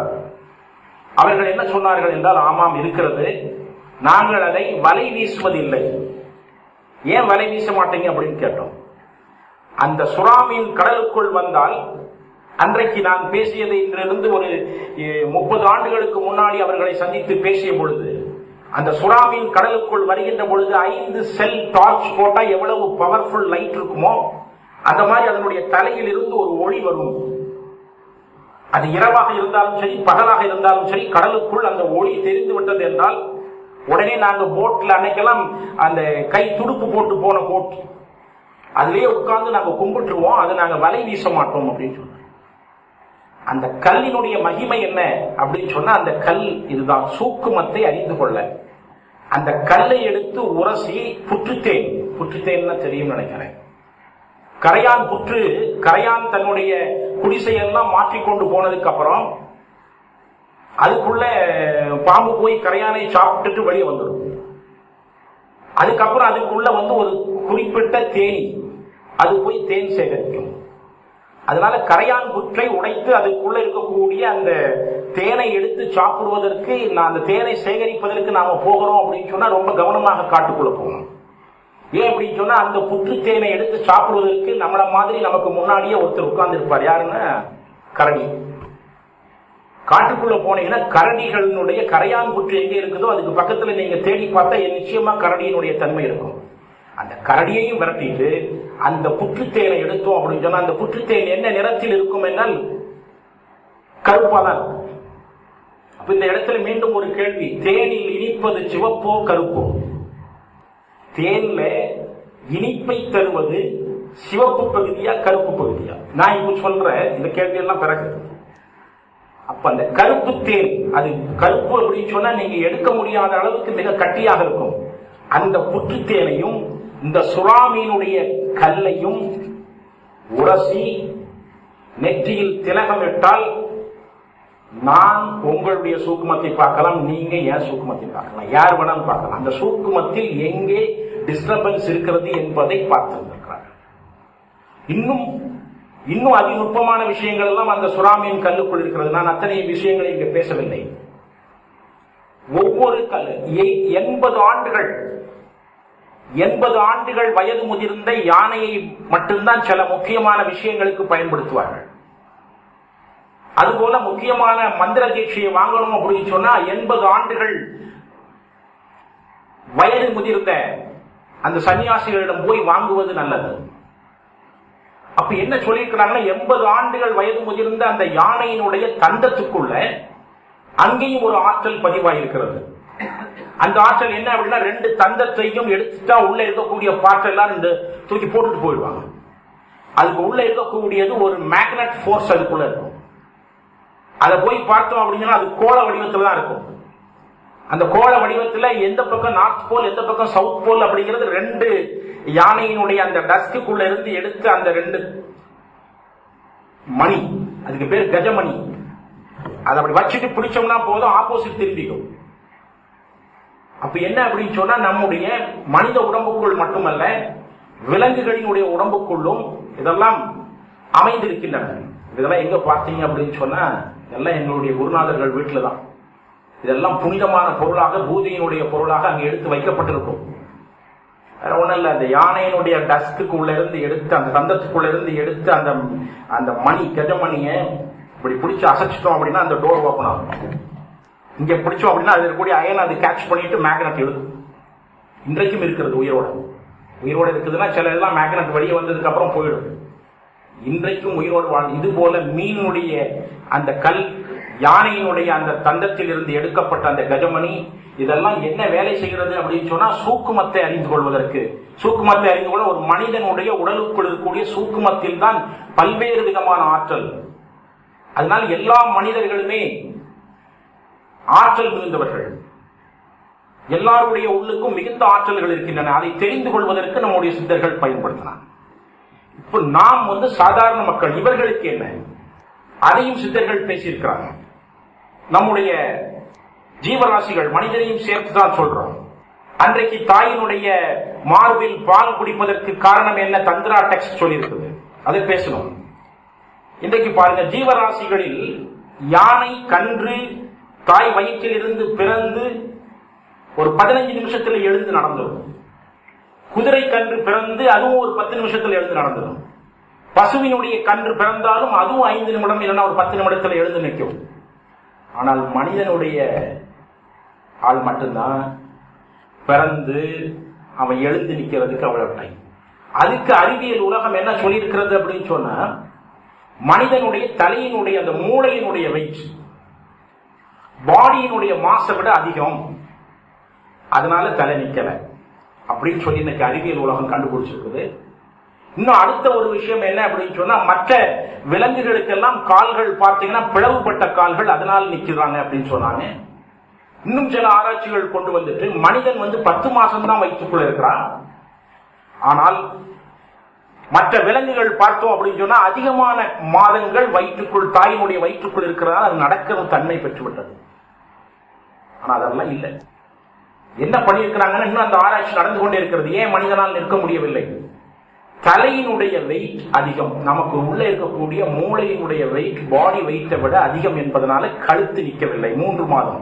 அவர்கள் என்ன சொன்னார்கள் என்றால், ஆமாம் இருக்கிறது, நாங்கள் அதை வலை வீசுவதில்லை. ஏன் வலை வீச மாட்டீங்க அப்படின்னு கேட்டோம். அந்த சுறாமீன் கடலுக்குள் வந்தால், அன்றைக்கு நான் பேசியது இன்றிலிருந்து ஒரு 30 ஆண்டுகளுக்கு முன்னாடி அவர்களை சந்தித்து பேசிய பொழுது, அந்த சுறாமீன் கடலுக்குள் வருகின்ற பொழுது 5 செல் டார்ச் போட்டா எவ்வளவு பவர்ஃபுல் லைட் இருக்குமோ அந்த மாதிரி அதனுடைய தலையில் இருந்து ஒரு ஒளி வரும். அது இரவாக இருந்தாலும் சரி, பகலாக இருந்தாலும் சரி, கடலுக்குள் அந்த ஒளி தெரிந்து விட்டது என்றால் உடனே நாங்க போட்ல, அன்னைக்கெல்லாம் அந்த கை துடுப்பு போட்டு போன போட், அதுலயே உட்கார்ந்து நாங்க கும்பிட்டுருவோம், அதை நாங்க வலை வீச மாட்டோம் அப்படின்னு சொன்னோம். அந்த கல்லினுடைய மகிமை என்ன அப்படின்னு சொன்னா, அந்த கல் இதுதான் சூக்குமத்தை அறிந்து கொள்ள. அந்த கல்லை எடுத்து உரசி புற்றுத்தேன் தெரியும் நினைக்கிறேன், கரையான் புற்று, கரையான் தன்னுடைய குடிசையெல்லாம் மாற்றிக்கொண்டு போனதுக்கு அப்புறம் அதுக்குள்ள பாம்பு போய் கரையானை சாப்பிட்டுட்டு வெளியே வந்துடும். அதுக்கப்புறம் அதுக்குள்ள ஒரு குறிப்பிட்ட தேனி அது போய் தேன் சேகரிக்கும். அதனால கரையான் புற்றை உடைத்து அதுக்குள்ள இருக்கக்கூடிய அந்த தேனை எடுத்து சாப்பிடுவதற்கு, அந்த தேனை சேகரிப்பதற்கு நாம போகிறோம் அப்படின்னு சொன்னா ரொம்ப கவனமாக காட்டுக்குள்ள போகணும். ஏன் அப்படின்னு சொன்னா அந்த புற்று தேனை எடுத்து சாப்பிடுவதற்கு நம்மள மாதிரி நமக்கு முன்னாடியே ஒருத்தர் உட்கார்ந்து இருப்பார். யாருன்னா கரடி. காட்டுக்குள்ள போனீங்கன்னா கரடிகளுடைய கரையான் புற்று எங்க இருக்குதோ அதுக்கு பக்கத்துல நீங்க தேடி பார்த்தா நிச்சயமா கரடியினுடைய தன்மை இருக்கும். அந்த கரடியையும் விரட்டிட்டு அந்த புற்றுத்தேனை எடுத்தோம் அப்படின்னு சொன்னா அந்த புற்றுத்தேன் என்ன நிறத்தில் இருக்கும் என்றால் கருப்பாதான். அப்ப இந்த இடத்துல மீண்டும் ஒரு கேள்வி, தேனில் இனிப்பது சிவப்போ கருப்போ? தேன்ல இனிப்பை தருவது சிவப்பு பகுதியா கருப்பு பகுதியா? நான் இப்ப சொல்றேன் இந்த கேள்வி எல்லாம் பிறகு. அப்ப அந்த கருப்பு தேன், அது கருப்பு அப்படின்னு சொன்னா நீங்க எடுக்க முடியாத அளவுக்கு மிக கட்டியாக இருக்கும். அந்த புற்றுத்தேனையும் இந்த சுறாமீனுடைய கல்லையும் உரசி நெற்றியில் திலகமிட்டால் நான் உங்களுடைய சூக்குமத்தை பார்க்கலாம், நீங்க ஏன் சூக்குமத்தை பார்க்கலாம், யார் வேணாலும் பார்க்கலாம். அந்த சூக்குமத்தில் எங்கே டிஸ்டர்பன்ஸ் இருக்கிறது என்பதை பார்த்திருக்கிறார்கள். இன்னும் அதிநுட்பமான விஷயங்கள் எல்லாம் அந்த சுறாமியின் கல்லுக்குள் இருக்கிறது. நான் அத்தனை விஷயங்களை இங்க பேசவில்லை. ஒவ்வொரு கல் 80 ஆண்டுகள் வயது முதிர்ந்த யானையை மட்டும்தான் சில முக்கியமான விஷயங்களுக்கு பயன்படுத்துவார்கள். அதுபோல முக்கியமான மந்திர தீட்சையை வாங்கணும் அப்படின்னு சொன்னா 80 ஆண்டுகள் வயது முதிர்ந்த அந்த சன்னியாசிகளிடம் போய் வாங்குவது நல்லது. அப்ப என்ன சொல்லியிருக்கிறாங்கன்னா 80 ஆண்டுகள் வயது முதிர்ந்த அந்த யானையினுடைய தந்தத்துக்குள்ள அங்கேயும் ஒரு ஆற்றல் பதிவாயிருக்கிறது. அந்த ஆற்றல் என்ன அப்படின்னா 2 தந்தத்தையும் எடுத்துட்டா உள்ள இருக்கக்கூடிய பாற்றெல்லாம் தூக்கி போட்டுட்டு போயிடுவாங்க. அதுக்கு உள்ள இருக்கக்கூடியது ஒரு மேக்னட் போர்ஸ் அதுக்குள்ள இருக்கும். அதை போய் பார்த்தோம் அப்படின்னா அது கோள வடிவத்தில் தான் இருக்கும். அந்த கோள வடிவத்தில் எந்த பக்கம் நார்த் போல் எந்த பக்கம் சவுத் போல் அப்படிங்கிறது 2 யானையினுடைய அந்த டஸ்க்குள்ள இருந்து எடுத்து அந்த 2 மணி, அதுக்கு பேர் கஜமணி, அதை அப்படி வச்சுட்டு பிடிச்சோம்னா போதும் ஆப்போசிட் திரும்பிக்கும். அப்ப என்ன அப்படின்னு சொன்னா நம்முடைய மனித உடம்புக்குள் மட்டுமல்ல விலங்குகளினுடைய உடம்புக்குள்ளும் இதெல்லாம் அமைந்திருக்கின்றன. இதெல்லாம் எங்க பார்த்தீங்க அப்படின்னு சொன்னா எல்லாம் எங்களுடைய குருநாதர்கள் வீட்டில தான். இதெல்லாம் புனிதமான பொருளாக பூஜையினுடைய பொருளாக அங்கே எடுத்து வைக்கப்பட்டிருக்கும். வேற ஒன்றும் இல்லை, அந்த யானையினுடைய டஸ்க்குள்ள இருந்து எடுத்து அந்த தந்தத்துக்குள்ள இருந்து எடுத்து அந்த அந்த மணி கஜமணியை இப்படி பிடிச்சு அசைச்சிட்டோம் அப்படின்னா அந்த டோர் ஓப்பன் ஆகும். இங்க பிடிச்சோம் அப்படின்னா அது இருக்கக்கூடிய அயன் அது கேட்ச் பண்ணிட்டு மேக்னட் எழுதும். இன்றைக்கும் இருக்கிறது உயிரோட இருக்குதுன்னா சில இதெல்லாம் மேக்னட் வெளியே வந்ததுக்கு அப்புறம் போயிடும். இன்றைக்கும் உயிரோடு வாழ். இது போல மீனுடைய அந்த கல், யானையினுடைய அந்த தந்தத்தில் இருந்து எடுக்கப்பட்ட அந்த கஜமணி, இதெல்லாம் என்ன வேலை செய்கிறது அப்படின்னு சொன்னா சூக்குமத்தை அறிந்து கொள்வதற்கு. சூக்குமத்தை அறிந்து கொள்ள ஒரு மனிதனுடைய உடலுக்குள் இருக்கக்கூடிய சூக்குமத்தில் தான் பல்வேறு விதமான ஆற்றல். அதனால் எல்லா மனிதர்களுமே ஆற்றல் மிகுந்தவர்கள். எல்லாருடைய உள்ளுக்கும் மிகுந்த ஆற்றல்கள் இருக்கின்றன. அதை தெரிந்து கொள்வதற்கு நம்முடைய சித்தர்கள் பயன்படுத்தினார். இப்ப நாம் சாதாரண மக்கள், இவர்களுக்கு என்ன, அதையும் சித்தர்கள் பேசியிருக்கிறாங்க. நம்முடைய ஜீவராசிகள் மனிதனையும் சேர்த்துதான் சொல்றோம். அன்றைக்கு தாயினுடைய மார்பில் பால் குடிப்பதற்கு காரணம் என்ன, தந்திரா டெக்ஸ்ட் சொல்லியிருக்குது, அதை பேசணும். இன்றைக்கு பாருங்க, ஜீவராசிகளில் யானை கன்று தாய் வயிற்றில் இருந்து பிறந்து ஒரு 15 நிமிஷத்துல எழுந்து நடந்துடும். குதிரை கன்று பிறந்து அதுவும் ஒரு 10 நிமிஷத்துல எழுந்து நடந்துடும். பசுவினுடைய கன்று பிறந்தாலும் அதுவும் 5 நிமிடம் இல்லைன்னா ஒரு 10 நிமிடத்துல எழுந்து நிற்கும். ஆனால் மனிதனுடைய ஆள் மட்டும்தான் பிறந்து அவன் எழுந்து நிற்கிறதுக்கு அவ்வளவு டைம். அதுக்கு அறிவியல் உலகம் என்ன சொல்லியிருக்கிறது அப்படின்னு சொன்னா, மனிதனுடைய தலையினுடைய அந்த மூளையினுடைய வெயிட் பாடியினுடைய மாசை விட அதிகம், அதனால தலை நிக்கல அப்படின்னு சொல்லி இன்னைக்கு அறிவியல் உலகம் கண்டுபிடிச்சிருக்குது. இன்னும் அடுத்த ஒரு விஷயம் என்ன அப்படின்னு சொன்னா, மற்ற விலங்குகளுக்கெல்லாம் கால்கள் பார்த்தீங்கன்னா பிளவுபட்ட கால்கள், அதனால நிக்கிறாங்க அப்படின்னு சொன்னாங்க. இன்னும் சில ஆராய்ச்சிகள் கொண்டு வந்துட்டு மனிதன் 10 மாசம் தான் வயிற்றுக்குள்ள இருக்கிறான். ஆனால் மற்ற விலங்குகள் பார்த்தோம் அப்படின்னு சொன்னா அதிகமான மாதங்கள் வயிற்றுக்குள், தாயினுடைய வயிற்றுக்குள் இருக்கிறதால அது நடக்கிற தன்மை பெற்றுவிட்டது. ஆனா அதெல்லாம் இல்லை. என்ன பண்ணியிருக்கிறாங்கன்னா இன்னும் அந்த ஆராய்ச்சி நடந்து கொண்டே இருக்கிறது. ஏன் மனிதனால் நிற்க முடியவில்லை? தலையினுடைய வெயிட் அதிகம், நமக்கு உள்ள இருக்கக்கூடிய மூளையினுடைய வெயிட் பாடி வெயிட்டை விட அதிகம் என்பதனால கழுத்து நிற்கவில்லை. 3 மாதம்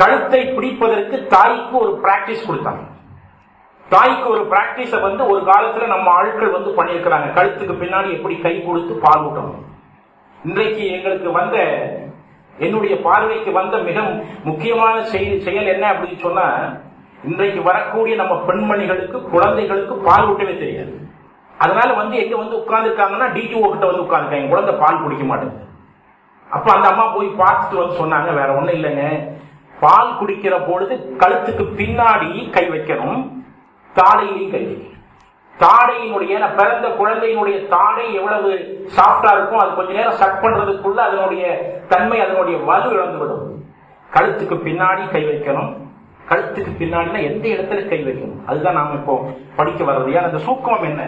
கழுத்தை பிடிப்பதற்கு தாய்க்கு ஒரு பிராக்டிஸ் கொடுத்தாங்க. தாய்க்கு ஒரு பிராக்டிஸ ஒரு காலத்துல நம்ம ஆட்கள் பண்ணியிருக்கிறாங்க. கழுத்துக்கு பின்னாடி எப்படி கை கொடுத்து பால் ஊட்டணும். இன்றைக்கு எங்களுக்கு என்னுடைய பார்வைக்கு மிக முக்கியமான செயல் என்ன அப்படின்னு சொன்னா, இன்றைக்கு வரக்கூடிய நம்ம பெண்மணிகளுக்கு, குழந்தைகளுக்கு பால் ஊட்டவே தெரியாது. அதனால எங்க உட்கார்ந்து இருக்காங்கன்னா டிடிஓ கிட்ட உட்கார்ந்துருக்காங்க, குழந்தை பால் குடிக்க மாட்டேங்குது. அப்ப அந்த அம்மா போய் பார்த்துட்டு சொன்னாங்க, வேற ஒண்ணும் இல்லைங்க, பால் குடிக்கிற பொழுது கழுத்துக்கு பின்னாடி கை வைக்கணும், தாடையிலையும் கை வைக்கணும். தாடையினுடைய பிறந்த குழந்தையினுடைய தாடை எவ்வளவு சாஃப்டா இருக்கும், அது கொஞ்ச நேரம் சட் பண்றதுக்குள்ள அதனுடைய தன்மை, அதனுடைய வலு இழந்துவிடும். கழுத்துக்கு பின்னாடி கை வைக்கணும். கழுத்துக்கு பின்னாடினா எந்த இடத்துல கை வைக்கணும், அதுதான் நாம இப்போ படிக்க வர்றது. ஏன்னா அந்த சூக்கம் என்ன,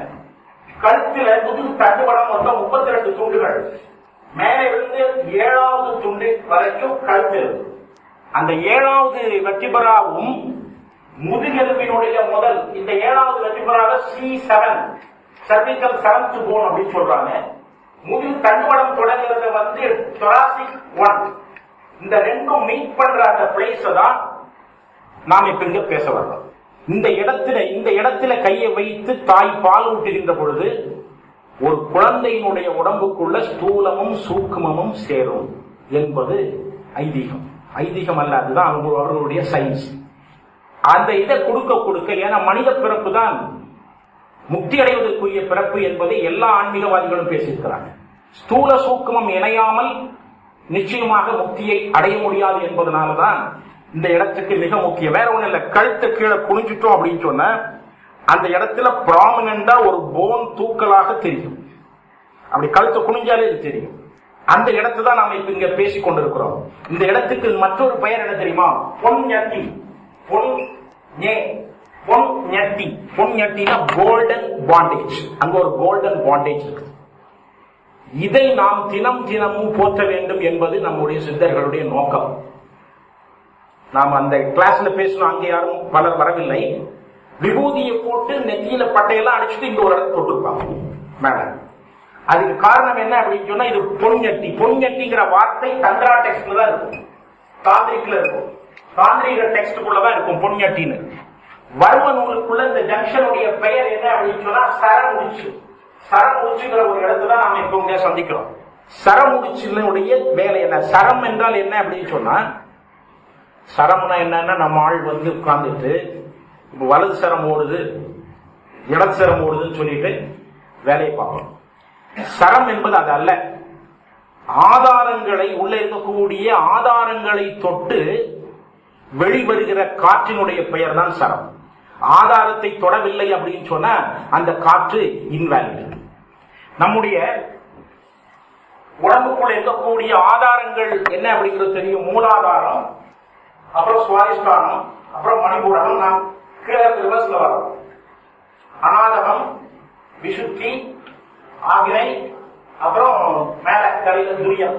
கழுத்துல முதுகு தண்டுவடம் மொத்தம் 32 துண்டுகள், மேலே இருந்து 7வது துண்டு வரைக்கும் கழுத்து இருக்கு. அந்த 7வது வெர்டிபிராவும் முதுகெலும்பினுடைய முதல் இந்த 7வது வெர்டிபிராவை C7 cervical 7th bone அப்படின்னு சொல்றாங்க. முதுகு தண்டுவடம் தொடங்குறது thoracic 1. இந்த ரெண்டும் மீட் பண்ற அந்த பிளேஸ் தான் நாம் இப்ப இங்க பேச வர்றோம். இந்த இடத்துல கையை வைத்து தாய் பால் ஊட்டுகின்ற பொழுது ஒரு குழந்தையினுடைய உடம்புக்குள்ள ஸ்தூலமும் சூக்குமமும் சேரும் என்பது ஐதீகம். ஐதீகம் அல்ல, அதுதான் அவர்களுடைய சயின்ஸ். அந்த இதை கொடுக்க ஏன்னா மனித பிறப்பு தான் முக்தி அடைவதற்குரிய பிறப்பு என்பதை எல்லா ஆன்மீகவாதிகளும் பேசியிருக்கிறாங்க. ஸ்தூல சூக்குமம் இணையாமல் நிச்சயமாக முக்தியை அடைய முடியாது என்பதனாலதான் இந்த இடத்துக்கு மிக முக்கியம். வேற ஒண்ணு இல்ல, கழுத்தை கீழே குனிஞ்சிட்டோம் அப்படின்னு சொன்ன அந்த இடத்துல ப்ராமினண்டா ஒரு போன் தூக்கலாக தெரியும். அப்படி கழுத்தை குனிஞ்சாலே இது தெரியும். அந்த இடத்தை தான் நாம இப்ப இங்க பேசிக் கொண்டிருக்கிறோம். இந்த இடத்துக்கு மற்றொரு பெயர் என்ன தெரியுமா? பொன்ஞட்டி. பொன்ஞட்டினா கோல்டன் பாண்டேஜ். அங்க ஒரு கோல்டன் பாண்டேஜ் இருக்கு. இதை நாம் தினமும் போற்ற வேண்டும் என்பது நம்முடைய சித்தர்களுடைய நோக்கம். நாம் அந்த கிளாஸ்ல பேசணும், அங்கே யாரும் பலர் வரவில்லை. விபூதியை போட்டு நெத்தியில பட்டையெல்லாம் அடிச்சுட்டு இங்க ஒரு இடத்துல தொட்டிருப்பாங்க மேல. அதுக்கு காரணம் என்ன அப்படின்னு சொன்னா, இது பொன்ஞட்டி. பொன்ஞட்டிங்கிற வார்த்தை தந்திரா டெக்ஸ்ட்ல தான் இருக்கும், தாந்திரிக்ல இருக்கும், தாந்திரிக டெக்ஸ்டுக்குள்ளதான் இருக்கும் பொன்ஞட்டின்னு. வர்ம நூலுக்குள்ள இந்த ஜங்ஷனுடைய பெயர் என்ன அப்படின்னு சொன்னா சரமுடிச்சு. சரமுடிச்சுங்கிற ஒரு இடத்துல நாம இப்ப இங்க சந்திக்கிறோம். சரமுடிச்சினுடைய வேலை என்ன? சரம் என்றால் என்ன அப்படின்னு சொன்னா, சரம்னா என்னன்னா நம்ம ஆள் உட்கார்ந்துட்டு இப்ப வலது சரம் ஓடுது, இடது சரம் ஓடுதுன்னு சொல்லிட்டு வேலையை பார்க்கணும். சரம் என்பது அது அல்ல. ஆதாரங்களை, உள்ள இருக்கக்கூடிய ஆதாரங்களை தொட்டு வெளிவருகிற காற்றினுடைய பெயர் தான் சரம். ஆதாரத்தை தொடவில்லை அப்படின்னு சொன்னா அந்த காற்று இன்வாலிட். நம்முடைய உடம்புக்குள்ள இருக்கக்கூடிய ஆதாரங்கள் என்ன அப்படிங்கிறது தெரியும். மூலாதாரம், அப்புறம் சுவாதிஷ்டானம், அப்புறம் மணிபூரகம். நாம் கீழே ரிவர்ஸ்ல வரோம். அநாதகம், விசுத்தி, ஆகினை, அப்புறம் மேல தலையில துரியம்.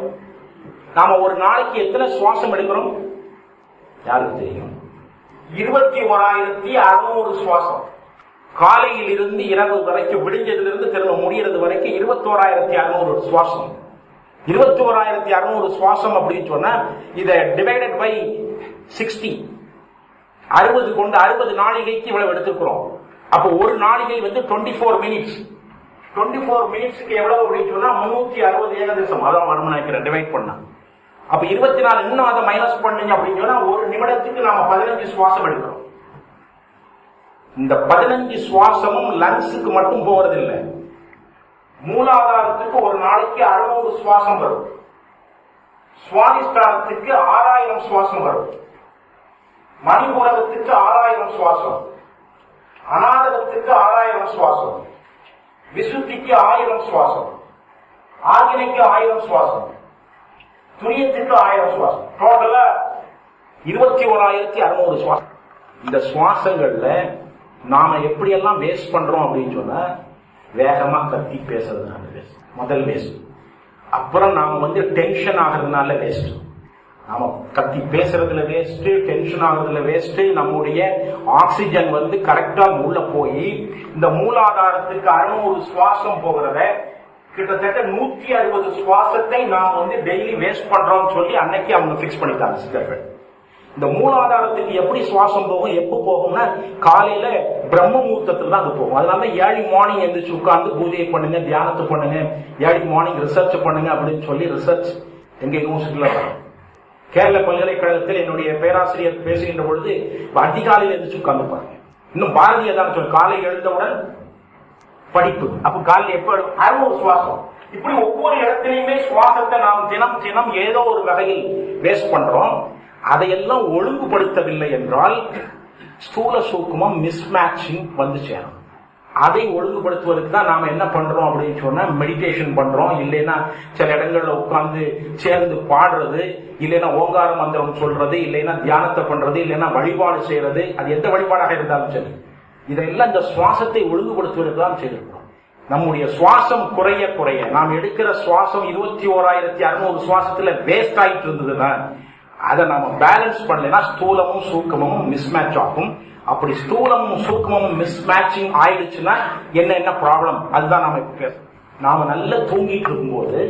நாம ஒரு நாளைக்கு எத்தனை சுவாசம் எடுக்கிறோம் யாருக்கு தெரியும்? 21,600 சுவாசம். காலையில் இருந்து இரவு வரைக்கும், விடிஞ்சதிலிருந்து திரும்ப முடியறது வரைக்கும் 21,600 சுவாசம். 21,600 சுவாசம் அப்படின்னு சொன்னா இதை டிவைடட் பை 60, 60 கொண்டு 60 நாளிகைக்கு இவ்வளவு எடுத்துக்கிறோம். அப்போ ஒரு நாளிகை 24 மினிட்ஸ். 24 மினிட்ஸ்க்கு எவ்வளவு அப்படின்னு சொன்னா 360 ஏகதேசம். அதான் வரும்னு நினைக்கிறேன் டிவைட் பண்ணா. அப்ப 24 இன்னும் அதை மைனஸ் பண்ணீங்க அப்படின்னு சொன்னா ஒரு நிமிடத்துக்கு நாம 15 சுவாசம் எடுக்கிறோம். இந்த 15 சுவாசமும் லங்ஸுக்கு மட்டும் போறதில்லை. மூலாதாரத்துக்கு ஒரு நாளைக்கு 600 சுவாசம் வரும். சுவாதிஷ்டானத்துக்கு 6000 சுவாசம் வரும். மணிபூரகத்துக்கு 6000 சுவாசம். அநாதகத்துக்கு 6000 சுவாசம். விசுத்திக்கு 1000 சுவாசம். ஆகினைக்கு 1000 சுவாசம். துரியத்துக்கு 1000 சுவாசம். டோட்டலா 21,600 சுவாசம். இந்த சுவாசங்கள்ல நாம எப்படியெல்லாம் வேஸ்ட் பண்றோம் அப்படின்னு சொன்னா, வேகமா கத்தி பேசுறதுனால வேஸ்ட், முதல் வேஸ்ட். அப்புறம் நாம டென்ஷன் ஆகிறதுனால வேஸ்ட். நாம கத்தி பேசுறதுல வேஸ்ட், டென்ஷன் ஆகுறதுல வேஸ்ட். நம்முடைய ஆக்சிஜன் கரெக்டா உள்ள போய் இந்த மூலாதாரத்துக்கு 600 சுவாசம் போகிறத கிட்டத்தட்ட 160 சுவாசத்தை நாம் டெய்லி வேஸ்ட் பண்றோம்னு சொல்லி அன்னைக்கு அவங்க பிக்ஸ் பண்ணிட்டாங்க சித்தர்கள். இந்த மூலாதாரத்துக்கு எப்படி சுவாசம் போகும், எப்ப போகும்னா காலையில பிரம்ம முகூர்த்தத்துல தான் அது போகும். அதனால ஏர்லி மார்னிங் எந்திரிச்சு உட்கார்ந்து பூஜை பண்ணுங்க, தியானத்தை பண்ணுங்க, ஏர்லி மார்னிங் ரிசர்ச் பண்ணுங்க அப்படின்னு சொல்லி ரிசர்ச் எங்க யூனிவர்சிட்டியில வரும். கேரள பல்கலைக்கழகத்தில் என்னுடைய பேராசிரியர் பேசுகின்ற பொழுது அதிகாலையில் எந்திரிச்சு உட்கார்ந்து பாருங்க. இன்னும் பாரதிய தான் சொல்லு, காலை எழுந்தவுடன் படிப்பு. அப்ப காலையில் எப்ப 600 சுவாசம். இப்படி ஒவ்வொரு இடத்திலையுமே சுவாசத்தை நாம் தினம் தினம் ஏதோ ஒரு வகையில் வேஸ்ட் பண்றோம். அதையெல்லாம் ஒழுங்குபடுத்தவில்லை என்றால் ஸ்தூல சூக்குமம் மிஸ்மேட்சிங் சேரும். அதை ஒழுங்குபடுத்துவதற்கு தான் நாம என்ன பண்றோம் அப்படின்னு சொன்னா மெடிடேஷன் பண்றோம், இல்லைன்னா சில இடங்கள்ல உட்கார்ந்து சேர்ந்து பாடுறது, இல்லைன்னா ஓங்கார மந்திரம் சொல்றது, இல்லைன்னா தியானத்தை பண்றது, இல்லைன்னா வழிபாடு செய்யறது. அது எந்த வழிபாடாக இருந்தாலும் சரி, இதெல்லாம் இந்த சுவாசத்தை ஒழுங்குபடுத்துவதற்கு தான் செய்திருக்கிறோம். நம்முடைய சுவாசம் குறைய குறைய நாம் எடுக்கிற சுவாசம் 21,600 சுவாசத்துல வேஸ்ட் ஆயிட்டு இருந்ததுன்னா அதை நாம பேலன்ஸ் பண்ணலைன்னா ஸ்தூலமும் சூக்கமும் மிஸ்மேட்ச் ஆகும். அப்படி ஸ்தூலமும் சூக்கமும் மிஸ்மேட்சிங் ஆயிடுச்சுன்னா என்ன ப்ராப்ளம், அதுதான் நாம இப்ப பேச. நாம நல்லா தூங்கிட்டு இருக்கும்போது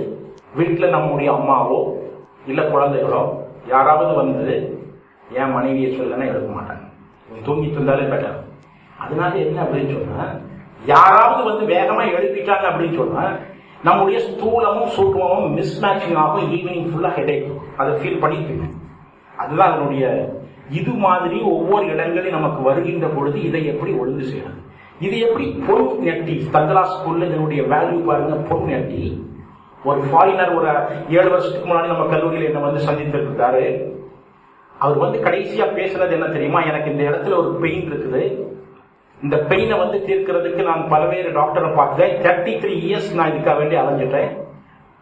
வீட்டுல நம்முடைய அம்மாவோ இல்ல குழந்தைகளோ யாராவது என் மனைவியை சொல்லனா எடுக்க மாட்டாங்க, தூங்கிட்டு இருந்தாலே பெட்டர். அதனால என்ன அப்படின்னு சொன்னா, யாராவது வேகமா எழுப்பிட்டாங்க அப்படின்னு சொன்னா நம்முடைய ஸ்தூலமும் சூக்கமும் மிஸ்மேட்சிங் ஆகும். ஈவினிங் ஃபுல்லா ஹெடேக், அதை ஃபீல் பண்ணிட்டு. அதுதான் அதனுடைய. இது மாதிரி ஒவ்வொரு இடங்களில் நமக்கு வருகின்ற பொழுது இதை எப்படி ஒழுங்கு செய்யறது, இது எப்படி பொன் நெட்டி. தங்கலா ஸ்கூல்ல இதனுடைய வேல்யூ பாருங்க. பொன் நெட்டி ஒரு ஃபாரினர் ஒரு 7 வருஷத்துக்கு முன்னாடி நம்ம கல்லூரியில் என்ன சந்தித்து இருக்காரு. அவர் கடைசியா பேசுனது என்ன தெரியுமா, எனக்கு இந்த இடத்துல ஒரு பெயின் இருக்குது, இந்த பெயினை தீர்க்கிறதுக்கு நான் பல்வேறு டாக்டரை பார்த்தேன், 33 இயர்ஸ் நான் இதுக்காக வேண்டி அலைஞ்சிட்டேன்.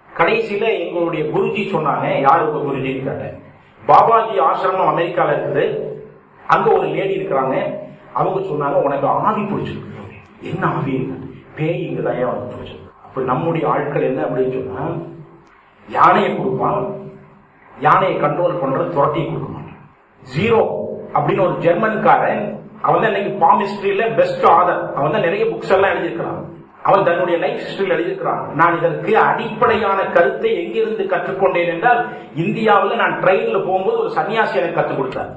கடைசியில எங்களுடைய குருஜி சொன்னாங்க. யாரு உங்க குருஜின்னு கேட்டேன். பாபாஜி ஆசிரமம் அமெரிக்கால இருக்குது, அங்க ஒரு லேடி இருக்கிறாங்க. அவங்க சொன்னாங்க, உனக்கு ஆவி பிடிச்சிருக்கு. என்ன ஆவி? பேய் இங்கதான் பிடிச்சிருக்கு. அப்ப நம்முடைய ஆட்கள் என்ன அப்படின்னு சொன்னா, யானையை கொடுப்பான், யானையை கண்ட்ரோல் பண்ற துரட்டியை கொடுக்க மாட்டான். ஜீரோ அப்படின்னு ஒரு ஜெர்மன்காரன், அவன் தான் இன்னைக்கு பாம் ஹிஸ்டரியில பெஸ்ட் ஆதர். அவன் தான் நிறைய புக்ஸ் எல்லாம் எழுதியிருக்கிறான். அவன் தன்னுடைய லைஃப் ஹிஸ்டரியில் எழுதியிருக்கிறான். நான் இதற்கு அடிப்படையான கருத்தை எங்கிருந்து கற்றுக்கொண்டேன் என்றால், இந்தியாவில் நான் ட்ரெயின்ல போகும்போது ஒரு சன்னியாசி எனக்கு கற்றுக் கொடுத்தார்.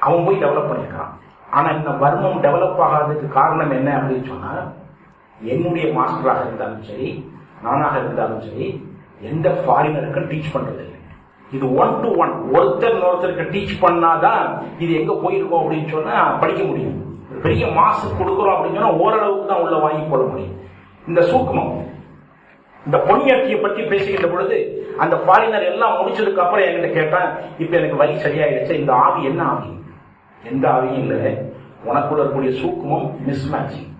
அவன் போய் டெவலப் பண்ணிருக்கான். ஆனா இந்த வர்மம் டெவலப் ஆகாததுக்கு காரணம் என்ன அப்படின்னு சொன்னா, என்னுடைய மாஸ்டராக இருந்தாலும் சரி, நானாக இருந்தாலும் சரி, எந்த ஃபாரினருக்கும் டீச் பண்றது இல்லை. இது 1 to 1 ஒருத்தருக்கு டீச் பண்ணாதான் இது எங்க போயிருக்கோம் அப்படின்னு சொன்னா படிக்க முடியும். பெரிய மாசு கொடுக்குறோம் அப்படின்னு சொன்னா ஓரளவுக்கு தான் உள்ள வாங்கி போட முடியும். இந்த சூக்குமம், இந்த பொன்னியற்சியை பற்றி பேசுகின்ற பொழுது அந்த ஃபாரினர் எல்லாம் முடிச்சதுக்கு அப்புறம் என்கிட்ட கேட்டான், இப்ப எனக்கு வலி சரியாயிடுச்சு, இந்த ஆவி என்ன ஆவி? எந்த ஆவியும் இல்லை, உனக்குள்ள இருக்கக்கூடிய சூக்குமம் மிஸ்மேட்சிங்.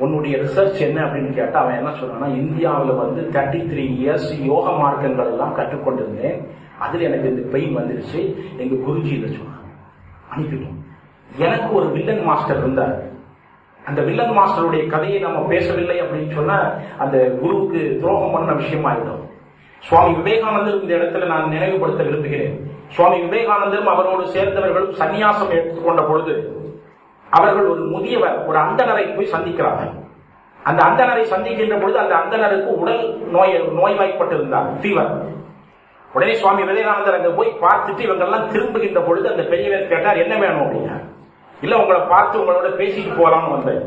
உன்னுடைய ரிசர்ச் என்ன அப்படின்னு கேட்டா அவன் என்ன சொன்னான்னா, இந்தியாவில் 33 இயர்ஸ் யோக மார்க்கங்கள் எல்லாம் கற்றுக்கொண்டிருந்தேன், அதுல எனக்கு இந்த பெயின் வந்துருச்சு, எங்க குருஜி இதை சொன்னாங்க, அனுப்பிட்டோம். எனக்கு ஒரு வில்லன் மாஸ்டர் இருந்தார். அந்த வில்லன் மாஸ்டருடைய கதையை நம்ம பேசவில்லை அப்படின்னு சொன்னா அந்த குருவுக்கு துரோகம் பண்ண விஷயமாயிடும். சுவாமி விவேகானந்தர் இந்த இடத்துல நான் நினைவுபடுத்த விரும்புகிறேன். சுவாமி விவேகானந்தரும் அவரோடு சேர்ந்தவர்களும் சன்னியாசம் எடுத்துக்கொண்ட பொழுது அவர்கள் ஒரு முதியவர், ஒரு அந்தனரை போய் சந்திக்கிறாங்க. அந்த அந்தனரை சந்திக்கின்ற பொழுது அந்த அந்தனருக்கு உடல் நோய்வாய்ப்பட்டிருந்தார், ஃபீவர். உடனே சுவாமி விவேகானந்தர் அங்க போய் பார்த்துட்டு இவங்கெல்லாம் திரும்புகின்ற பொழுது அந்த பெரியவர் கேட்டார், என்ன வேணும் அப்படின்னா. இல்ல, உங்களை பார்த்து உங்களோட பேசிட்டு போலாம்னு வந்தேன்.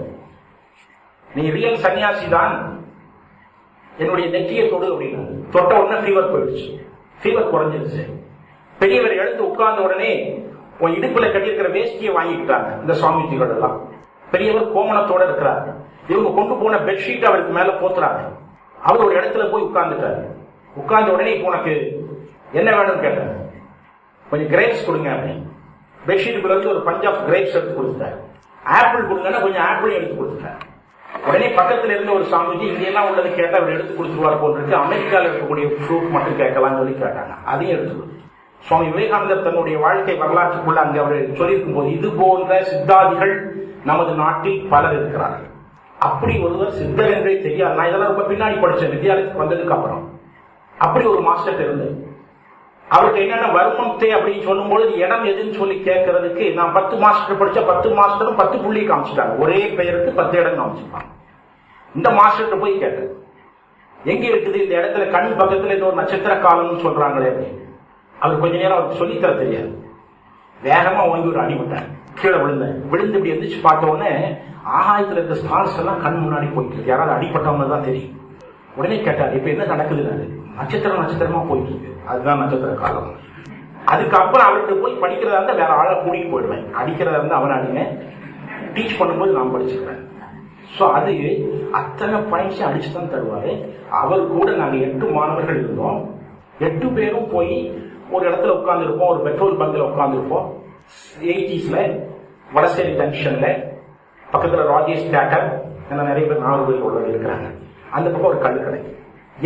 நீ ரியல் சன்னியாசி தான், என்னுடைய நெற்றியை தொடு அப்படின்னு. தொட்ட உடனே ஃபீவர் போயிடுச்சு, ஃபீவர் குறைஞ்சிருச்சு. பெரியவர் எழுந்து உட்கார்ந்த உடனே உன் இடுப்புல கட்டியிருக்கிற வேஷ்டியை வாங்கிக்கிட்டாங்க இந்த சுவாமிஜிகள் எல்லாம். பெரியவர் கோமணத்தோட இருக்கிறார். இவங்க கொண்டு போன பெட்ஷீட் அவருக்கு மேல போத்துறாங்க. அவர் ஒரு இடத்துல போய் உட்கார்ந்துட்டாரு. உட்கார்ந்த உடனே இப்ப உனக்கு என்ன வேணும்னு கேட்டாங்க. கொஞ்சம் கிரேப்ஸ் கொடுங்க அப்படின்னு. பெட்ஷீட்டுக்குள்ள இருந்து ஒரு பஞ்ச் ஆஃப் கிரேப்ஸ் எடுத்து கொடுத்துட்டாரு. ஆப்பிள் கொடுங்கன்னா கொஞ்சம் ஆப்பிள் எடுத்து கொடுத்துட்டாரு. உடனே பக்கத்துல இருந்த ஒரு சாமிஜி இங்கெல்லாம் உள்ளது கேட்டா அவர் எடுத்து கொடுத்துருவார் போல் இருக்கு, அமெரிக்காவில் இருக்கக்கூடிய ஃப்ரூட் மட்டும் கேட்கலாம்னு சொல்லி கேட்டாங்க. அதையும் எடுத்து கொடுத்து சுவாமி விவேகானந்தர் தன்னுடைய வாழ்க்கை வரலாற்றுக்குள்ள அங்க அவர் சொல்லியிருக்கும் போது, இது போன்ற சித்தாதிகள் நமது நாட்டில் பலர் இருக்கிறார்கள். அப்படி ஒருவர் சித்தர் என்றே தெரியாது. நான் இதெல்லாம் ரொம்ப பின்னாடி படிச்சேன், வித்தியாலயத்துக்கு வந்ததுக்கு அப்புறம். அப்படி ஒரு மாஸ்டர் இருந்தது. அவருக்கு என்னென்ன வருமத்தை அப்படின்னு சொல்லும்போது இடம் எதுன்னு சொல்லி கேட்கறதுக்கு நான் 10 மாஸ்டர் படிச்ச 10 மாஸ்டரும் 10 புள்ளி காமிச்சிட்டாங்க. ஒரே பெயருக்கு 10 இடம் காமிச்சிருப்பாங்க. இந்த மாஸ்டர் போய் கேட்டேன், எங்க இருக்குது இந்த இடத்துல கண் பக்கத்துல இந்த ஒரு நட்சத்திர காலம்னு சொல்றாங்களே அப்படின்னு. அவர் கொஞ்ச நேரம் அவருக்கு சொல்லித்தர தெரியாது. வேகமா ஓங்கி ஒரு அடிபட்டார், கீழே விழுந்தேன். விழுந்து இப்படி எந்திரிச்சு பார்த்த உடனே ஆகாயத்துல இருக்க ஸ்டார்ஸ் எல்லாம் கண் முன்னாடி போயிட்டு இருக்கு. யாராவது அடிப்பட்டவங்க தான் தெரியும். உடனே கேட்டார், இப்ப என்ன நடக்குதுன்னு. நட்சத்திரமா போயிட்டு இருக்கு, அதுதான் நட்சத்திர காலம். அதுக்கப்புறம் அவர்கிட்ட போய் படிக்கிறதா இருந்தா வேற ஆளை கூட்டிட்டு போயிடுவேன், அடிக்கிறதா இருந்தா அவன் அடினேன், டீச் பண்ணும்போது நான் படிச்சுக்கிறேன். ஸோ அது அத்தனை பாயிண்ட்ஸும் அடிச்சுதான் தருவாரு. அவர் கூட நாங்க 8 மாணவர்கள் இருந்தோம். 8 பேரும் போய் ஒரு இடத்துல உட்கார்ந்துருப்போம், ஒரு பெட்ரோல் பங்க்ல உட்கார்ந்துருப்போம். 80ஸ்ல வடசேரி ஜங்ஷன்ல பக்கத்துல ராஜேஷ் தியேட்டர், நிறைய பேர் 4 பேர் உள்ள இருக்கிறாங்க. அந்த பக்கம் ஒரு கல்லுக்கடை,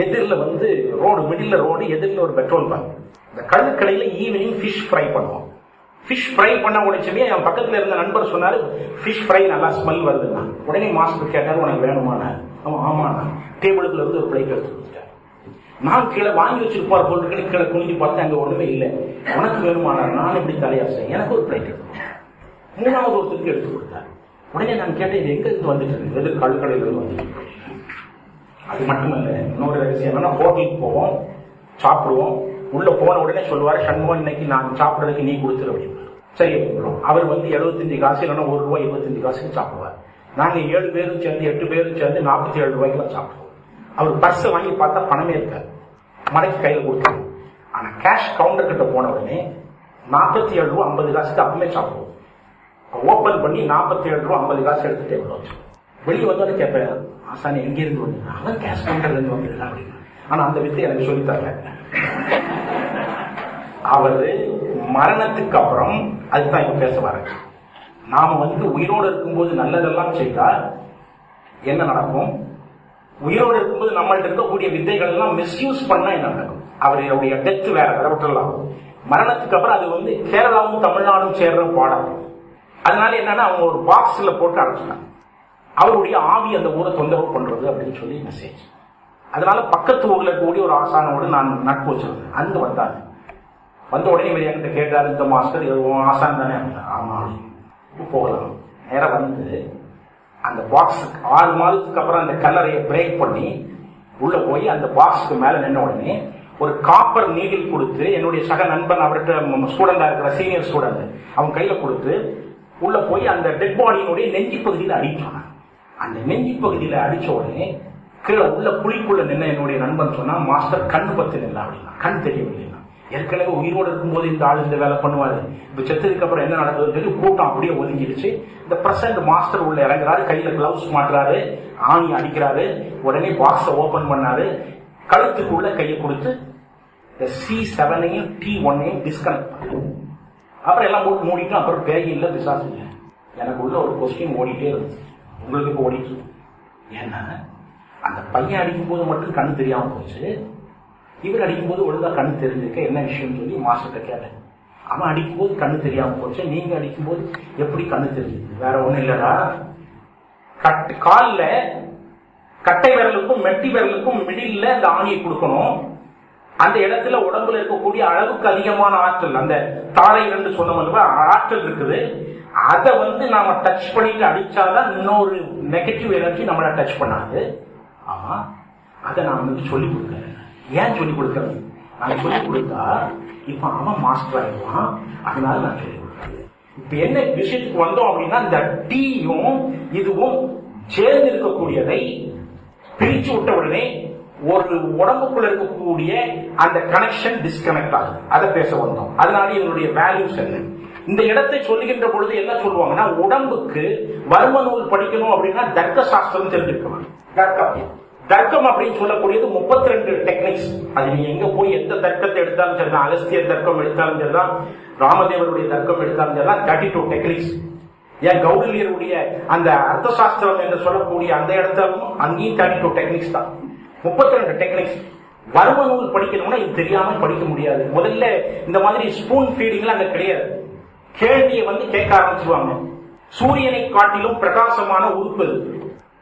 எதிரில் வந்து ரோடு, மிடில் ரோடு, எதிரில் ஒரு பெட்ரோல் பங்க். இந்த கல்லுக்கடையில ஈவினிங் ஃபிஷ் ஃப்ரை பண்ணுவோம். ஃபிஷ் ஃப்ரை பண்ண உடனே என் பக்கத்துல இருந்த நண்பர் சொன்னாரு, ஃபிஷ் ஃப்ரை நல்லா ஸ்மெல் வருதுன்னா. உடனே மாஸ்டர் கேட்டாரு, உனக்கு வேணுமானா? ஆமாண்ணா. டேபிளுக்குள்ள இருந்து ஒரு பிளேட் எடுத்து கொடுத்தாரு. நான் கீழே வாங்கி வச்சிருப்பார் போல் இருக்குன்னு கீழே குனிஞ்சு பார்த்தேன், அங்க ஒண்ணுமே இல்லை. உனக்கு வேணுமானா? நான் இப்படி தலையாசேன், எனக்கு ஒரு பிளேட் எடுத்து. 3வது ஒருத்தருக்கு எடுத்து கொடுத்தாரு. உடனே நான் கேட்டேன், இது எங்க இருந்து வந்துட்டு இருக்கு? எது கல்லுக்கடையில இருந்து வந்துட்டு. அது மட்டுமல்ல, இன்னொரு ரகசியம் என்னன்னா, ஹோட்டலுக்கு போவோம், சாப்பிடுவோம். உள்ள போன உடனே சொல்லுவாரு, சண்முகம் இன்னைக்கு நான் சாப்பிடுறதுக்கு நீ கொடுத்துரு அப்படின்னு. சரி அப்படின்றோம். அவர் வந்து 75 காசு இல்லைன்னா ₹1 25 காசுக்கு சாப்பிடுவார். நாங்க 7 பேரும் சேர்ந்து 8 பேரும் சேர்ந்து ₹47 சாப்பிடுவோம். அவர் பர்ஸை வாங்கி பார்த்தா பணமே இருக்காது, மடக்கி கையில கொடுத்துருவோம். ஆனா கேஷ் கவுண்டர் கிட்ட போன உடனே ₹47.50 அப்பவே சாப்பிடுவோம். ஓபன் பண்ணி ₹47.50 எடுத்துட்டே வரும். வெளியே வந்தாலும் கேட்பேன், ஆசானி எங்க இருந்து வந்து? அவன் கேஷ் கவுண்டர்ல இருந்து வந்துருக்கான் அப்படின்னு. ஆனா அந்த வித்தை எனக்கு சொல்லித்தரல. அவரு மரணத்துக்கு அப்புறம் அதுதான் இப்ப பேச வர. நாம வந்து உயிரோடு இருக்கும்போது நல்லதெல்லாம் செய்தா என்ன நடக்கும்? உயிரோடு இருக்கும்போது நம்மள்ட்ட இருக்கக்கூடிய வித்தைகள் எல்லாம் மிஸ்யூஸ் பண்ணா என்ன நடக்கும்? அவருடைய டெத் வேற விடப்பட்டலாம். மரணத்துக்கு அப்புறம் அது வந்து கேரளாவும் தமிழ்நாடும் சேர்ற பாடம். அதனால என்னன்னா, அவங்க ஒரு பாக்ஸ்ல போட்டு அடைச்சிட்டாங்க. அவருடைய ஆவி அந்த ஊரை தொந்தரவு பண்றது அப்படின்னு சொல்லி மெசேஜ். அதனால பக்கத்து ஊர்ல இருக்கக்கூடிய ஒரு ஆசானோடு நான் நட்பு வச்சிருந்தேன். அங்க வந்தாங்க. வந்த உடனே இவர் என்கிட்ட கேட்டாரு, இந்த மாஸ்டர் ஆசான் தானே? ஆமா. போகலாம். நேரம் வந்து அந்த பாக்ஸுக்கு 6 மாதத்துக்கு அப்புறம் அந்த கல்லறையை பிரேக் பண்ணி உள்ள போய் அந்த பாக்ஸுக்கு மேல நின்ன உடனே ஒரு காப்பர் நீடில் கொடுத்து, என்னுடைய சக நண்பன் அவர்கிட்ட ஸ்டூடெண்டா இருக்கிற சீனியர் ஸ்டூடெண்ட், அவன் கையில கொடுத்து உள்ள போய் அந்த டெட் பாடியினுடைய நெஞ்சு பகுதியில் அடிச்சான். அந்த நெஞ்சு பகுதியில அடிச்ச உடனே கீழே உள்ள குழிக்குள்ள நின்ன என்னுடைய நண்பன் சொன்னா, மாஸ்டர் கண்ணு பத்து நில்ல அப்படின்னா. கண் தெரியவில்லை. ஏற்கனவே உயிரோடு இருக்கும்போது இந்த ஆள் இந்த வேலை பண்ணுவாரு, இப்ப செத்ததுக்கு அப்புறம் என்ன நடக்குதுன்னு சொல்லி கூட்டம் அப்படியே ஒதுங்கிடுச்சு. இந்த பிரசன்ட் மாஸ்டர் உள்ள இறங்குறாரு, கையில கிளவுஸ் மாட்டுறாரு, ஆணி அடிக்கிறாரு. உடனே பாக்ஸ ஓபன் பண்ணாரு, கழுத்துக்குள்ள கையை கொடுத்து C7ஐயும் T1ஐயும் டிஸ்கனெக்ட் பண்ணாரு. அப்புறம் எல்லாம் போட்டு மூடிட்டு அப்புறம் பேய் இல்ல, பிசாசு இல்லை. எனக்கு உள்ள ஒரு கொஸ்டின் ஓடிட்டே இருந்துச்சு, உங்களுக்கு இப்ப ஓடிட்டு. ஏன்னா அந்த பையன் அடிக்கும் போது மட்டும் கண்ணு தெரியாம போச்சு, இவர் அடிக்கும்போது ஒழுங்கா கண்ணு தெரிஞ்சிருக்க என்ன விஷயம் சொல்லி மாஸ்டர்கிட்ட கேட்டேன். அவன் அடிக்கும்போது கண்ணு தெரியாம போச்சு, நீங்க அடிக்கும்போது எப்படி கண்ணு தெரிஞ்சது? வேற ஒண்ணும் இல்லடா, கால்ல கட்டை விரலுக்கும் மெட்டி விரலுக்கும் மிடில்ல அந்த ஆணியை கொடுக்கணும். அந்த இடத்துல உடம்புல இருக்கக்கூடிய அளவுக்கு அதிகமான ஆற்றல், அந்த தாழை ரெண்டு சொன்ன ஆற்றல் இருக்குது. அதை வந்து நாம டச் பண்ணிட்டு அடிச்சாதான் இன்னொரு நெகட்டிவ் எனர்ஜி நம்மள டச் பண்ணாது. ஆமா, அதை நான் வந்து சொல்லிக் கொடுக்குறேன். ஏன் சொல்லிக் கொடுக்கறது? நான் சொல்லிக் கொடுத்தா இப்ப அவன் மாஸ்டர் ஆயிடுவான், அதனால நான் சொல்லிக் கொடுக்குறேன். இப்ப என்ன விஷயத்துக்கு வந்தோம் அப்படின்னா, இந்த டீயும் இதுவும் சேர்ந்து இருக்கக்கூடியதை பிரிச்சு விட்ட உடனே ஒரு உடம்புக்குள்ள இருக்கக்கூடிய அந்த கனெக்ஷன் டிஸ்கனெக்ட் ஆகுது. அதை பேச வந்தோம். அதனால இதனுடைய வேல்யூஸ் என்ன? இந்த இடத்தை சொல்லுகின்ற பொழுது என்ன சொல்லுவாங்கன்னா, உடம்புக்கு வர்ம நூல் படிக்கணும் அப்படின்னா தர்க்க சாஸ்திரம் தெரிஞ்சிருக்கணும். தர்க்கம் அப்படின்னு சொல்லக்கூடியது 32 டெக்னிக்ஸ். அது நீ எங்க போய் எந்த தர்க்கத்தை எடுத்தாலும் சரிதான், அகஸ்தியர் தர்க்கம் எடுத்தாலும் சரிதான், ராமதேவருடைய தர்க்கம் எடுத்தாலும் சரிதான், 32 டெக்னிக்ஸ். ஏன் கௌடில்யருடைய அந்த அர்த்த சாஸ்திரம் என்று சொல்லக்கூடிய அந்த இடத்தும் அங்கேயும் 32 டெக்னிக்ஸ் தான். 32 டெக்னிக்ஸ். வர்ம நூல் படிக்கணும்னா இது தெரியாம படிக்க முடியாது. முதல்ல இந்த மாதிரி ஸ்பூன் ஃபீடிங்ல அங்க கிடையாது. கேள்வியை வந்து கேட்க ஆரம்பிச்சுவாங்க. சூரியனை காட்டிலும் பிரகாசமான உறுப்பு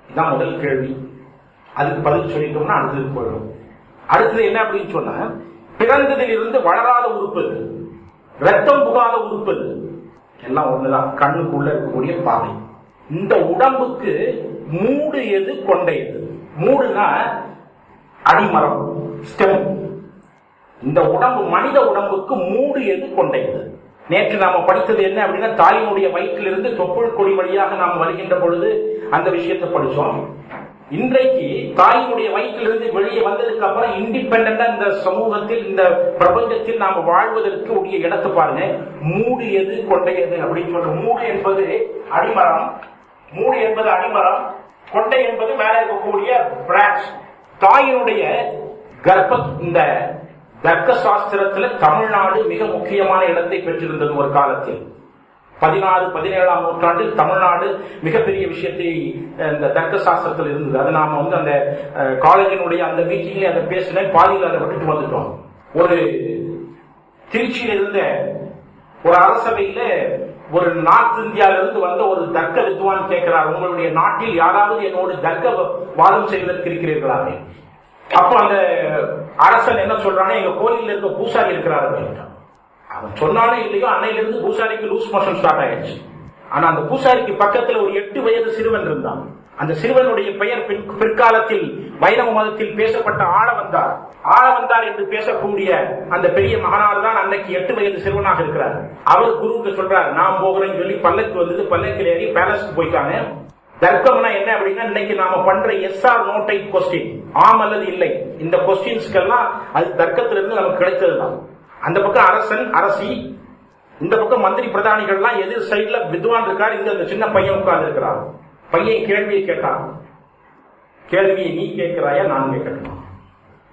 இதுதான் முதல் கேள்வி. அதுக்கு பதில் சொல்லிட்டோம்னா அடுத்தது போயிடும். அடுத்தது என்ன அப்படின்னு சொன்னா, பிறந்ததில் இருந்து வளராத உறுப்பு, ரத்தம் புகாத உறுப்பு எல்லாம் ஒண்ணுதான், கண்ணுக்குள்ள இருக்கக்கூடிய பாதை. இந்த உடம்புக்கு மூடு எது, கொண்டை எது? மூடுனா அடிமரம், ஸ்டெம். இந்த உடம்பு, மனித உடம்புக்கு மூடு எது, கொண்டை எது? நேற்று நாம படித்தது என்ன அப்படின்னா, தாயினுடைய வயிற்றிலிருந்து தொப்புள் கொடி வழியாக நாம் வருகின்ற பொழுது அந்த விஷயத்தை படிச்சோம். இன்றைக்கு தாயினுடைய வயிற்றிலிருந்து வெளியே வந்ததுக்கு அப்புறம் இண்டிபெண்டா இந்த சமூகத்தில், இந்த பிரபஞ்சத்தில் நாம் வாழ்வதற்கு உரிய இடத்தை பாருங்க. மூடு எது, கொண்டை எது அப்படின்னு சொல்ற. மூடு என்பது அடிமரம், மூடு என்பது அடிமரம், கொண்டை என்பது மேலே இருக்கக்கூடிய பிரான்ச். தாயினுடைய இந்த தர்க்க சாஸ்திரத்தில் தமிழ்நாடு மிக முக்கியமான இடத்தை பெற்றிருந்தது ஒரு காலத்தில். 16, 17ஆம் நூற்றாண்டில் தமிழ்நாடு மிகப்பெரிய விஷயத்தை இந்த தர்க்க சாஸ்திரத்தில் இருந்தது. அதை நாம அந்த காலேஜினுடைய அந்த மீட்டிங்ல அதை பேசினேன், பாதியில் அதை விட்டுட்டு வந்துட்டோம். ஒரு திருச்சியில் இருந்த ஒரு அரசவையில ஒரு நார்த் இந்தியாவில இருந்து வந்த ஒரு தர்க்க வித்வான் கேட்கிறார், உங்களுடைய நாட்டில் யாராவது என்னோடு தர்க்க வாதம் செய்வதற்கு இருக்கிறீர்களாமே? அப்ப அந்த அரசன் என்ன சொல்றானே, எங்க கோயிலில் இருக்க பூசாரி இருக்கிறார் அப்படின்றான். அவன் சொன்னானே இல்லையோ, அன்னையிலிருந்து பூசாரிக்கு லூஸ் மோஷன் ஸ்டார்ட் ஆயிடுச்சு. ஆனா அந்த பூசாரிக்கு பக்கத்துல ஒரு 8 வயது சிறுவன் இருந்தான். அந்த சிறுவனுடைய பெயர் பிற்காலத்தில் வைணவ மதத்தில் பேசப்பட்ட ஆளவந்தார் என்று பேசக்கூடிய அந்த பெரிய மகனார் தான் அன்னைக்கு 8 வயது சிறுவனாக இருக்கிறார். அவர் குருவுக்கு சொல்றார், நான் போகிறேன்னு சொல்லி பல்லக்கு வந்தது, பல்லக்கில் ஏறி பேலஸ்க்கு போயிட்டாங்க. தர்க்கம்னா என்ன அப்படின்னா, இன்னைக்கு நாம பண்ற எஸ்ஆர் நோ டைப் கொஸ்டின், ஆம் அல்லது இல்லை, இந்த கொஸ்டின்ஸ்க்கெல்லாம் அது தர்க்கத்திலிருந்து நமக்கு கிடைத்ததுதான். அந்த பக்கம் அரசன், அரசி, இந்த பக்கம் மந்திரி பிரதானிகள்லாம் எதிர் சைட்ல வித்வான் இருக்கார், இந்த சின்ன பையன் உட்கார்ந்து இருக்கிறார். பையன் கேள்வியை கேட்டான். கேள்வியை நீ கேட்கிறாயா, நான் கேட்கணும்?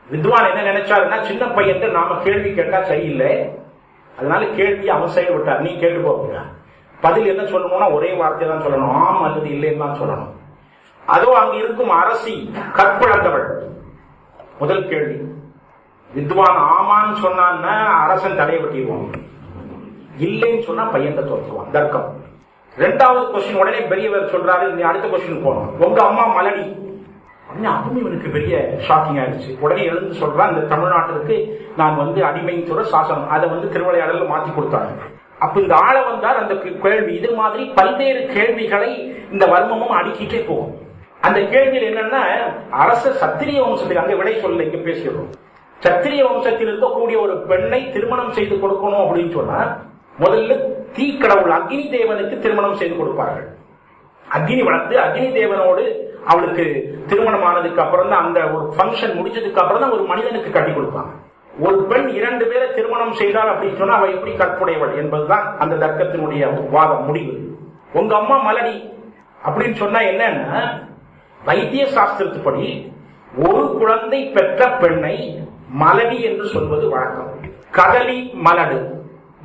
வித்வான் என்ன நினைச்சாருன்னா, சின்ன பையன் நாம கேள்வி கேட்டா சரியில்லை, அதனால கேள்வியை அவன் சைடு விட்டார், நீ கேட்டு போக. பதில் என்ன சொல்லணும்னா ஒரே வார்த்தை தான் சொல்லணும், ஆம் அல்லது இல்லைன்னு தான் சொல்லணும். அதோ அங்க இருக்கும் அரசி கற்பிழந்தவள். முதல் கேள்வி, வித்வான் ஆமான்னு சொன்னான்னா அரசன் தடையை வெட்டிடுவான், இல்லைன்னு சொன்னா பையன் தோற்றுவான். தர்க்கம். 2வது கொஸ்டின் உடனே பெரியவர் சொல்றாரு, நீ அடுத்த கொஸ்டின் போனோம், உங்க அம்மா மலடி. அதுவும் இவனுக்கு பெரிய ஷாக்கிங் ஆயிடுச்சு. உடனே எழுந்து சொல்றான், இந்த தமிழ்நாட்டிற்கு நான் அடிமைன்னு சொல்ற சாசனம், அதை திருவிளையாடல மாத்தி கொடுத்தாங்க. அப்ப இந்த ஆள வந்தார் அந்த கேள்வி. இது மாதிரி பல்வேறு கேள்விகளை இந்த வர்மமும் அடுக்கிட்டே போகும். அந்த கேள்வியில் என்னன்னா, அரச சத்திரிய வம்சத்தில், அங்க விடை சொல்ல இங்க பேசுகிறோம், சத்திரிய வம்சத்தில் இருக்கக்கூடிய ஒரு பெண்ணை திருமணம் செய்து கொடுக்கணும் அப்படின்னு சொன்னா, முதல்ல தீக்கடவுள் அக்னி தேவனுக்கு திருமணம் செய்து கொடுப்பார்கள். அக்னி வளர்த்து அக்னி தேவனோடு அவளுக்கு திருமணம் ஆனதுக்கு அப்புறம் தான், அந்த ஒரு பங்கன் முடிச்சதுக்கு அப்புறம் தான் ஒரு மனிதனுக்கு கட்டி கொடுப்பாங்க. ஒரு பெண் 2 பேரை திருமணம் செய்தால் அப்படின்னு சொன்னா அவ எப்படி கற்புடையவள் என்பதுதான் அந்த தர்க்கத்தினுடைய வாதம் முடிவு. உங்க அம்மா மலடி அப்படின்னு சொன்னா என்னன்னா, வைத்திய சாஸ்திரத்துப்படி ஒரு குழந்தை பெற்ற பெண்ணை மலடி என்று சொல்வது வழக்கம். கதலி மலடு,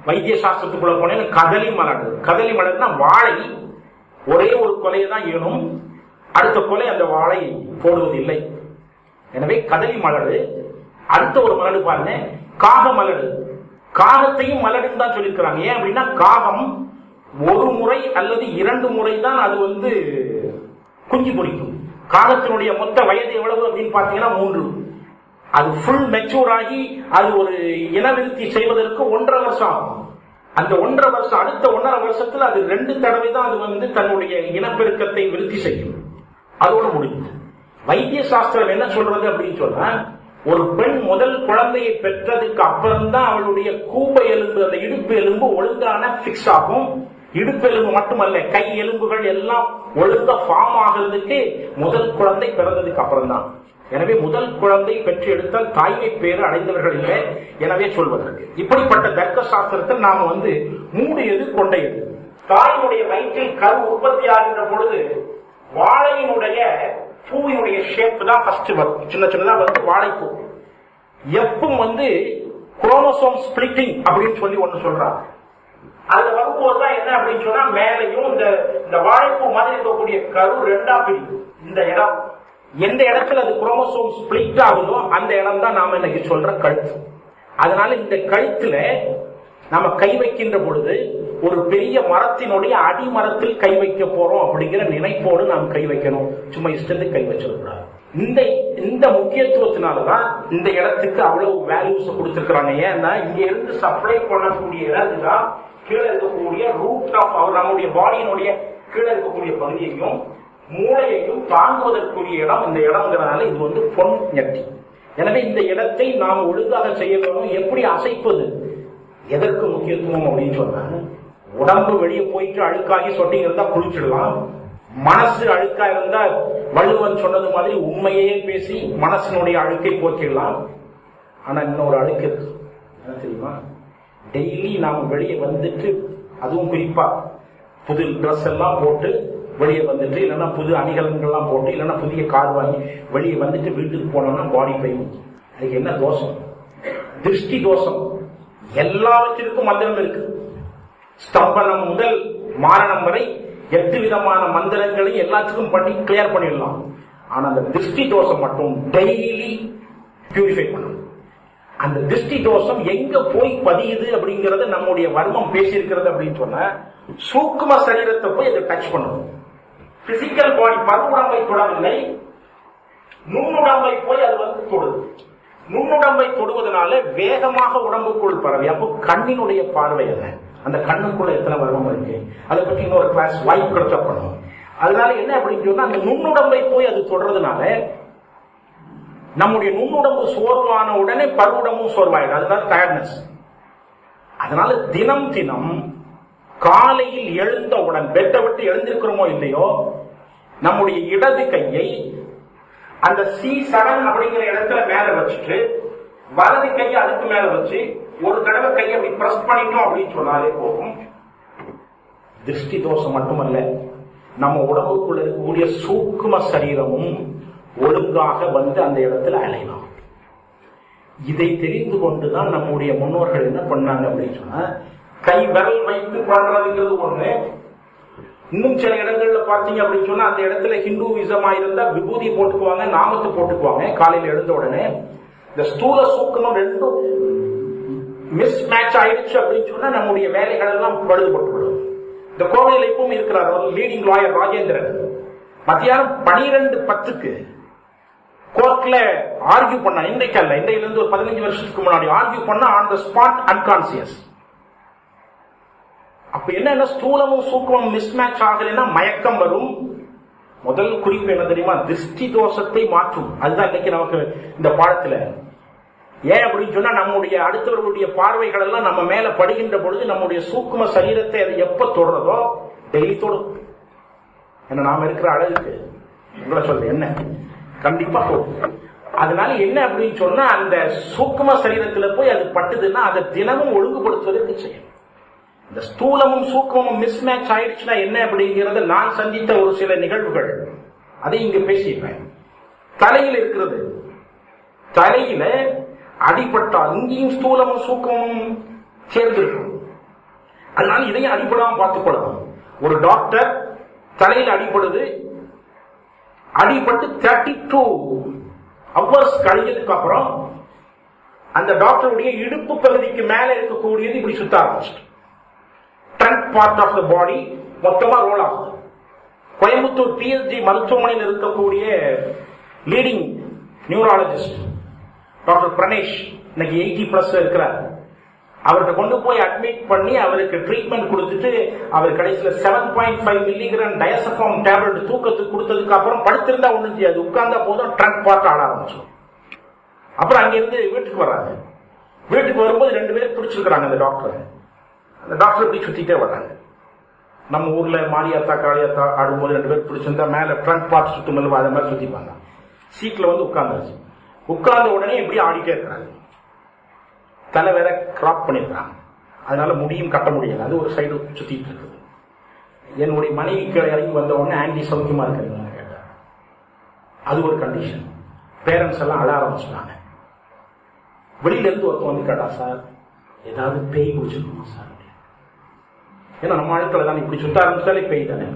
வைத்திய சாஸ்திரத்துக்குள்ள போன கதலி மலடு. கதலி மலடுனா வாழை ஒரே ஒரு கொலையை தான் ஏனும், அடுத்த கொலை அந்த வாழை போடுவதில்லை. எனவே கதலி மலடு. அடுத்த ஒரு மலடு பாருங்க, காக மலடு. காகத்தையும் மலடுன்னு தான் சொல்லியிருக்கிறாங்க. ஏன் அப்படின்னா, காகம் ஒரு முறை அல்லது 2 முறை தான் அது குஞ்சு பொரிக்கும். காகத்தினுடைய மொத்த வயது எவ்வளவு அப்படின்னு பாத்தீங்கன்னா 3. அது ஃபுல் மெச்சூர் ஆகி அது ஒரு இனவிருத்தி செய்வதற்கு 1.5 வருஷம் ஆகும். அந்த 1.5 வருஷம், அடுத்த 1.5 வருஷத்துல அது 2 தடவை தான் அது தன்னுடைய இனப்பெருக்கத்தை விருத்தி செய்யும். அதோடு முடியும். வைத்திய சாஸ்திரம் என்ன சொல்றது அப்படின்னு சொன்னா, ஒரு பெண் முதல் குழந்தையை பெற்றதுக்கு அப்புறம் தான் அவளுடைய கூப எலும்பு, அந்த இடுப்பு எலும்பு ஒழுங்கான பிக்ஸ் ஆகும். இடுப்பு எலும்பு மட்டுமல்ல, கை எலும்புகள் எல்லாம் ஒழுங்கா ஃபார்ம் ஆகிறதுக்கு முதல் குழந்தை பிறந்ததுக்கு அப்புறம் தான். எனவே முதல் குழந்தை பெற்று எடுத்தால் தாய்மை பேறு அடைந்தவர்கள் இல்லை. எனவே சொல்வதற்கு இப்படிப்பட்ட தர்க்க சாஸ்திரத்தில் நாம மூடு எது, கொண்டை எது? தாயினுடைய வயிற்றில் கரு உற்பத்தி ஆகின்ற பொழுது வாழையினுடைய பூவினுடைய ஷேப் தான் ஃபர்ஸ்ட் வரும். சின்ன சின்னதா வாழைப்பூ. எப்பவும் குரோமோசோம் ஸ்பிளிட்டிங் அப்படின்னு சொல்லி ஒண்ணு சொல்றாங்க. அதுல வரும்போதுதான் என்ன அப்படின்னு சொன்னா, மேலையும் இந்த வாழைப்பூ மாதிரி இருக்கக்கூடிய கரு 2ஆ பிரிக்கும். இந்த இடம் எந்த இடத்துல அது குரோமோசோம் ஸ்பிளிட் ஆகுதோ அந்த இடம் தான் நாம இன்னைக்கு சொல்ற கழுத்து. அதனால இந்த கழுத்துல நாம கை வைக்கின்ற பொழுது ஒரு பெரிய மரத்தினுடைய அடிமரத்தில் கை வைக்க போறோம் அப்படிங்கிற நினைப்போடு நாம் கை வைக்கணும். சும்மா இஷ்டத்துக்கு கை வச்சிடக்கூடாது. இந்த முக்கியத்துவத்தினாலதான் இந்த இடத்துக்கு அவ்வளவு வேல்யூஸ் கொடுத்திருக்கிறாங்க. ஏன்னா இங்க இருந்து சப்ளை பண்ணக்கூடிய இடத்துதான் கீழே இருக்கக்கூடிய ரூட் ஆஃப் அவர் நம்முடைய பாடியினுடைய கீழே இருக்கக்கூடிய பகுதியையும் மூளையையும் தாங்குவதற்குரிய இடம் இந்த இடம்ங்கிறதுனால இது வந்து பொன் நெட்டி. எனவே இந்த இடத்தை நாம் ஒழுங்காக செய்ய வேண்டும். எப்படி அசைப்பது, எதற்கு முக்கியத்துவம் அப்படின்னு சொன்னாங்க, உடம்பு வெளியே போயிட்டு அழுக்காகி சொட்டிங்க இருந்தா குளிச்சிடலாம். மனசு அழுக்கா இருந்தா வள்ளுவன் சொன்னது மாதிரி உண்மையே பேசி மனசினுடைய அழுக்கை போக்கிடலாம். ஆனா இன்னொரு அழுக்கு இருக்கு, என்ன தெரியுமா? டெய்லி நாம் வெளியே வந்துட்டு, அதுவும் குறிப்பா புது ட்ரெஸ் எல்லாம் போட்டு வெளியே வந்துட்டு, இல்லைன்னா புது அணிகலன்கள்லாம் போட்டு, இல்லைன்னா புதிய கார் வாங்கி வெளியே வந்துட்டு வீட்டுக்கு போனோம்னா பாடி பெயின். அதுக்கு என்ன தோஷம்? திருஷ்டி தோஷம். எல்லாவற்றிற்கும் மந்திரம் இருக்கு. ஸ்தம்பனம் முதல் மாரணம் வரை 8 விதமான மந்திரங்களை எல்லாத்துக்கும் பண்ணி கிளியர் பண்ணிடலாம். ஆனா அந்த திருஷ்டி தோஷம் மட்டும் டெய்லி பியூரிஃபை பண்ணணும். அந்த திருஷ்டி தோஷம் எங்க போய் பதியுது அப்படிங்கறத நம்முடைய வர்மம் பேசியிருக்கிறது அப்படின்னு சொன்ன சூக்கும சரீரத்தை போய் அதை டச் பண்ணணும். பிசிக்கல் பாடி பருவுடம்பை தொடவில்லை, நுண்ணுடம்பை போய் அது வந்து தொடுது. நுண்ணுடம்பை தொடுவதனால வேகமாக உடம்புக்குள் பரவி. அப்போ கண்ணினுடைய பார்வை என்ன, அந்த கண்ணுக்குள்ள எத்தனை வர்மம் இருக்கு, அதை பற்றி இன்னொரு கிளாஸ் வாய்ப்பு கிடைச்சா பண்ணுவோம். அதனால என்ன அப்படின்னு சொன்னா அந்த நுண்ணுடம்பை போய் அது தொடர்றதுனால நம்முடைய நுண்ணுடம்பு சோர்வான உடனே பருவுடம்பும் சோர்வாயிடும். அதுதான் டயர்ட்னஸ். அதனால தினம் தினம் காலையில் எழுந்தவுடன் பெட்டை விட்டு எழுந்திருக்கிறோமோ இல்லையோ, நம்முடைய இடது கையை அந்த C7 அப்படிங்கிற இடத்துல மேல வச்சுட்டு வலது கையை அதுக்கு மேல வச்சு ஒரு தடவை கையை அப்படி பிரஸ் பண்ணிட்டோம் அப்படின்னு சொன்னாலே போகும். திருஷ்டி தோஷம் மட்டுமல்ல, நம்ம உடம்புக்குள்ள இருக்கக்கூடிய சூக்கும சரீரமும் ஒழுங்காக வந்து அந்த இடத்துல அலையலாம். இதை தெரிந்து கொண்டுதான் நம்முடைய முன்னோர்கள் என்ன பண்ணாங்க அப்படின்னு சொன்னா, கை விரல் வைத்து பண்றதுங்கிறது ஒண்ணு. இன்னும் சில இடங்கள்ல பார்த்தீங்க அப்படின்னு சொன்னா அந்த இடத்துல ஹிந்துவிசமா இருந்தா விபூதி போட்டுக்குவாங்க, நாமத்தை போட்டுக்குவாங்க. காலையில் எழுந்த உடனே இந்த ஸ்தூல சூக்கமும் ரெண்டும் மிஸ் மேட்ச் ஆயிடுச்சு அப்படின்னு சொன்னா நம்முடைய வேலைகள் எல்லாம் பழுதுபட்டுவிடும். இந்த கோவையில் இப்பவும் இருக்கிறார் லீடிங் லாயர் ராஜேந்திரன். மத்தியானம் 12:10 கோர்ட்ல ஆர்கியூ பண்ணா. இன்றைக்கு அல்ல, இன்றையில இருந்து ஒரு 15 வருஷத்துக்கு முன்னாடி ஆர்கியூ பண்ணா ஆன் த ஸ்பாட் அன்கான்சியஸ். அப்ப என்ன, ஸ்தூலமும் சூக்கமும் மிஸ்மேட்ச் ஆகலைன்னா மயக்கம் வரும். முதல் குறிப்பு என்ன தெரியுமா? திருஷ்டி தோஷத்தை மாற்றும். அதுதான் இன்னைக்கு நமக்கு இந்த பாடத்துல. ஏன் அப்படின்னு சொன்னா நம்முடைய அடுத்தவர்களுடைய பார்வைகள் எல்லாம் நம்ம மேல படுகின்ற பொழுது நம்முடைய சூக்கும சரீரத்தை அது எப்ப தொடுறதோ டெய்லி தொடும். என்ன நாம இருக்கிற அழகுக்கு உங்களை சொல்ற என்ன கண்டிப்பா தொடும். அதனால என்ன அப்படின்னு சொன்னா அந்த சூக்கும சரீரத்துல போய் அது பட்டுதுன்னா அதை தினமும் ஒழுங்குபடுத்துவதற்கு செய்யும். இந்த ஸ்தூலமும் சூக்கமும் மிஸ்மேட்ச் ஆயிடுச்சுன்னா என்ன அப்படிங்கிறது நான் சந்தித்த ஒரு சில நிகழ்வுகள், அதை இங்க பேசியிருப்பேன். தலையில் இருக்கிறது, தலையில அடிபட்டால் இங்கேயும் ஸ்தூலமும் சூக்கமும் சேர்ந்திருக்கும். அதனால இதையும் அடிபடாம பார்த்துக் கொள்ளலாம். ஒரு டாக்டர் தலையில் அடிபடுது, அடிபட்டு 32 ஹவர்ஸ் கழிஞ்சதுக்கு அப்புறம் அந்த டாக்டருடைய இடுப்பு பகுதிக்கு மேல இருக்கக்கூடியது இப்படி சுத்த ஆரம்பிச்சு ட்ரங்க் பார்ட் ஆஃப் த பாடி மொத்தமா ரோல் ஆகுது. கோயம்புத்தூர் PhD மருத்துவமனையில் இருக்கக்கூடிய லீடிங் நியூராலஜிஸ்ட் டாக்டர் பிரணேஷ் இன்னைக்கு 80+ இருக்கிறார். அவர்கிட்ட கொண்டு போய் அட்மிட் பண்ணி அவருக்கு ட்ரீட்மெண்ட் கொடுத்துட்டு அவர் கடைசியில் 7.5 மில்லிகிராம் டயசஃபார்ம் டேப்லெட் தூக்கத்துக்கு கொடுத்ததுக்கு அப்புறம் படுத்திருந்தா ஒண்ணும் செய்யாது, உட்கார்ந்தா போதும் ட்ரங்க் பார்ட் ஆட ஆரம்பிச்சு. அப்புறம் அங்கிருந்து வீட்டுக்கு வர்றாங்க. வீட்டுக்கு வரும்போது 2 பேரும் பிடிச்சிருக்கிறாங்க அந்த டாக்டர். அந்த டாக்டர் இப்படி சுத்திட்டே வர்றாங்க. நம்ம ஊர்ல மாரியாத்தா காளியாத்தா ஆடும்போது 2 பேர் பிடிச்சிருந்தா மேல ட்ரங்க் பார்ட் சுத்தும் அதை மாதிரி சுத்திப்பாங்க. சீட்ல வந்து உட்கார்ந்தாச்சு. உட்கார்ந்த உடனே இப்படி ஆடிட்டே இருக்கிறாங்க. தலை வேற கிராப் பண்ணிருக்காங்க, அதனால முடியும் கட்ட முடியாது, அது ஒரு சைடு சுத்திட்டு இருக்குது. என்னுடைய மனைவி கீழே இறங்கி வந்த உடனே ஆன்டி சௌக்கியமா இருக்கிறீங்களா கேட்டார். அது ஒரு கண்டிஷன். பேரண்ட்ஸ் எல்லாம் அழ ஆரம்பிச்சுட்டாங்க. வெளியில இருந்து ஒருத்தர் வந்து கேட்டா, சார் ஏதாவது பேய் குடிச்சிருக்கோமா சார்? ஏன்னா நம்ம ஆட்கள் தான் இப்படி சுத்த ஆரம்பிச்சாலே பேய் தானே.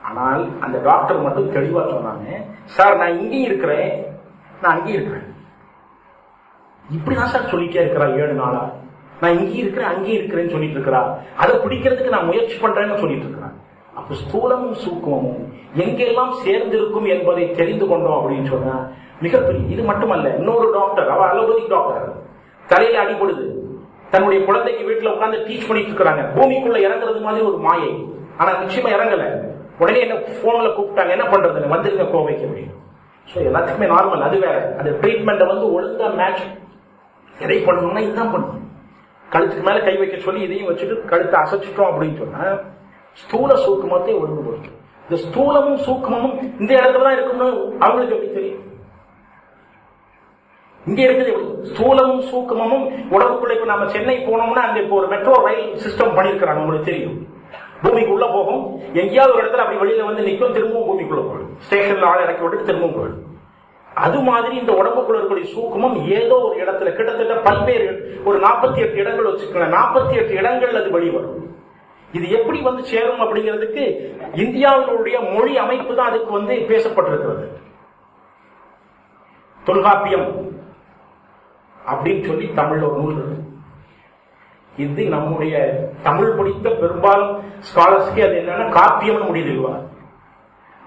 ஆனால் அந்த டாக்டர் மட்டும் தெளிவா சொன்னாங்க, சார் நான் இங்கேயும் இருக்கிறேன், நான் அங்கேயும் இருக்கிறேன். இப்படிதான் சார் சொல்லிட்டே இருக்கிறா 7 நாளா. நான் இங்கேயும் இருக்கிறேன் அங்கேயும் இருக்கிறேன்னு சொல்லிட்டு இருக்கிறா. அதை பிடிக்கிறதுக்கு நான் முயற்சி பண்றேன்னு சொல்லிட்டு இருக்கிறான். அப்ப ஸ்தூலமும் சூக்குமமும் எங்கெல்லாம் சேர்ந்திருக்கும் என்பதை தெரிந்து கொண்டோம் அப்படின்னு சொன்னா மிகப்பெரிய. இது மட்டுமல்ல, இன்னொரு டாக்டர், அவ அலோபதிக் டாக்டர், தலையில அடிபடுது, தன்னுடைய குழந்தைக்கு வீட்டுல உட்கார்ந்து டீச் பண்ணிட்டு இருக்கிறாங்க. பூமிக்குள்ள இறங்குறது மாதிரி ஒரு மாயை, ஆனா நிச்சயமா இறங்கல. உடனே என்ன போன்ல கூப்பிட்டாங்க, என்ன பண்றது, வந்துருங்க கோவைக்கு அப்படின்னு. எல்லாத்துக்குமே நார்மல், அது வேற. அந்த ட்ரீட்மெண்ட் ஒழுங்கா மேட்ச் எதை பண்ணணும்னா இதுதான் பண்ணணும். கழுத்துக்கு மேல கை வைக்க சொல்லி இதையும் வச்சுட்டு கழுத்தை அசைச்சிட்டோம் அப்படின்னு சொன்னா ஸ்தூல சூக்குமத்தை ஒழுங்குபடுத்தும். இந்த ஸ்தூலமும் சூக்குமமும் இந்த இடத்துல தான் இருக்கும்னு அவங்களுக்கு எப்படி தெரியும்? இங்க இருக்குது எப்படி? ஸ்தூலமும் சூக்குமமும் உடம்புக்குள்ள. இப்ப நம்ம சென்னை போனோம்னா அங்க இப்போ ஒரு மெட்ரோ ரயில் சிஸ்டம் பண்ணிருக்கிறாங்க, உங்களுக்கு தெரியும். பூமிக்குள்ள போகும், எங்கேயாவது ஒரு இடத்துல அப்படி வெளியில வந்து நிற்கும், திரும்பவும் பூமிக்குள்ள போயிடும். ஸ்டேஷன்ல ஆள் இறக்கி விட்டு திரும்பவும் போயிடும். அது மாதிரி இந்த உடம்புக்குள்ள இருக்கக்கூடிய சூக்குமம் ஏதோ ஒரு இடத்துல கிட்டத்தட்ட பல்வேறு, ஒரு 48 இடங்கள் வச்சுக்கலாம், 48 இடங்கள் அது வெளிவரும். இது எப்படி வந்து சேரும் அப்படிங்கிறதுக்கு இந்தியாவினுடைய மொழி அமைப்பு தான் அதுக்கு பேசப்பட்டிருக்கிறது. தொல்காப்பியம் அப்படின்னு சொல்லி தமிழ்ல ஒரு நூல் இருக்கு. இது நம்முடைய தமிழ் படித்த பெரும்பாலும் ஸ்காலர்ஸ்க்கு அது என்னன்னா காப்பியம் முடிதுவார்.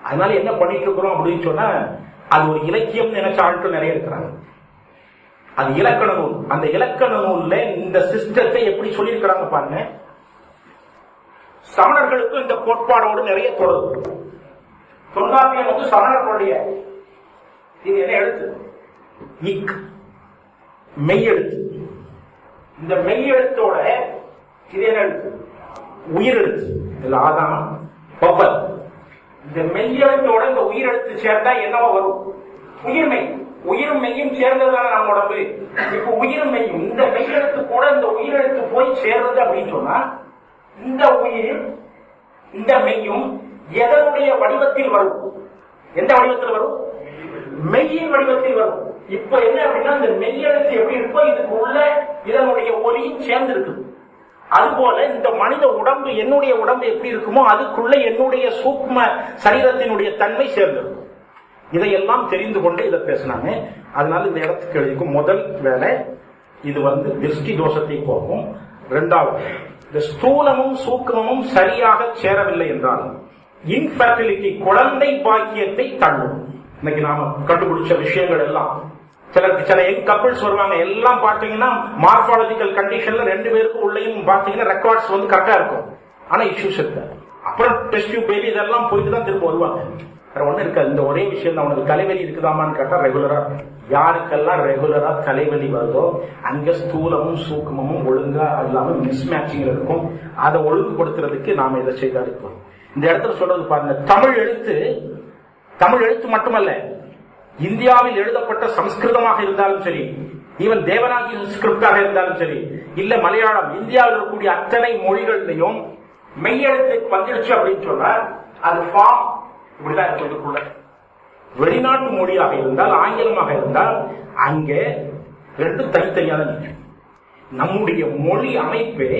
அதனால என்ன பண்ணிட்டு இருக்கிறோம் அப்படின்னு சொன்னா அது ஒரு இலக்கியம் நினைச்ச ஆட்கள் நிறைய இருக்கிறாங்க. அது இலக்கண நூல். அந்த இலக்கண நூல்ல இந்த சிஸ்டத்தை எப்படி சொல்லியிருக்கிறாங்க பாருங்க. சமணர்களுக்கு இந்த கோட்பாடோடு நிறைய தொடர்பு. தொல்காப்பியம் சமணர்களுடைய இது என்ன எழுத்து? இக், மெய் எழுத்து. இந்த மெய் எழுத்தோட இது என்ன எழுத்து? உயிர் எழுத்து. இதுல ஆதாம் பவல். இந்த மெய் எழுத்தோட இந்த உயிர் எழுத்து சேர்ந்தா என்னவா வரும்? உயிர்மெய். உயிர்மெய்யும் சேர்ந்ததான நம்ம உடம்பு. இப்ப உயிர்மெய்யும் இந்த மெய் எழுத்து கூட இந்த உயிர் எழுத்து போய் சேர்றது அப்படின்னு சொன்னா இந்த உயிர் இந்த மெய்யும் எதனுடைய வடிவத்தில் வரும்? எந்த வடிவத்தில் வரும்? மெய்யின் வடிவத்தில் வரும். இப்ப என்ன அப்படின்னா இந்த மெய்யெழுத்து எப்படி இருக்கோ இதுக்கு உள்ள இதனுடைய ஒலியும் சேர்ந்து இருக்குது. அதுபோல இந்த மனித உடம்பு, என்னுடைய உடம்பு எப்படி இருக்குமோ அதுக்குள்ள என்னுடைய சூக்ம சரீரத்தினுடைய தன்மை சேர்ந்திருக்கும். இதையெல்லாம் தெரிந்து கொண்டு இதை பேசினாங்க. அதனால இந்த இடத்துக்கு எழுதிக்கும் முதல் வேலை இது திருஷ்டி தோஷத்தை போகும். இரண்டாவது, இந்த ஸ்தூலமும் சூக்மமும் சரியாக சேரவில்லை என்றால் இன்ஃபர்டிலிட்டி, குழந்தை பாக்கியத்தை தள்ளும். இன்னைக்கு நாம கண்டுபிடிச்ச விஷயங்கள் எல்லாம் சில யங் கப்பிள்ஸ் வருவாங்க, எல்லாம் பாத்தீங்கன்னா மார்பாலஜிக்கல் கண்டிஷன்ல 2 பேருக்கும் உள்ளேயும் பாத்தீங்கன்னா ரெக்கார்ட்ஸ் கரெக்டா இருக்கும். ஆனா இஷ்யூஸ் இருக்காது. அப்புறம் டெஸ்ட் டியூப் பேபி இதெல்லாம் போயிட்டு தான் திரும்ப வருவாங்க. வேற ஒண்ணு இருக்காது. இந்த ஒரே விஷயம் தான். உனக்கு தலைவலி இருக்குதாமான்னு கேட்டா ரெகுலரா. யாருக்கெல்லாம் ரெகுலரா தலைவலி வருதோ அங்க ஸ்தூலமும் சூக்குமமும் ஒழுங்கா இல்லாம மிஸ் மேட்சிங் இருக்கும். அதை ஒழுங்குபடுத்துறதுக்கு நாம இதை செய்தா இருக்கோம். இந்த இடத்துல சொல்றது பாருங்க, தமிழ் எழுத்து மட்டுமல்ல, இந்தியாவில் எழுதப்பட்ட சமஸ்கிருதமாக இருந்தாலும் சரி, ஈவன் தேவநாகி ஸ்கிரிப்டாக இருந்தாலும் சரி, இல்ல மலையாளம், இந்தியாவில் இருக்கக்கூடிய அத்தனை மொழிகளிலையும் மெய்யெழுத்து வந்துடுச்சு அப்படின்னு சொன்னா அது ஃபார்ம் இப்படிதான் இருக்கிறதுக்குள்ள. வெளிநாட்டு மொழியாக இருந்தால், ஆங்கிலமாக இருந்தால் அங்கே 2 தனித்தனியாக நிற்கும். நம்முடைய மொழி அமைப்பே,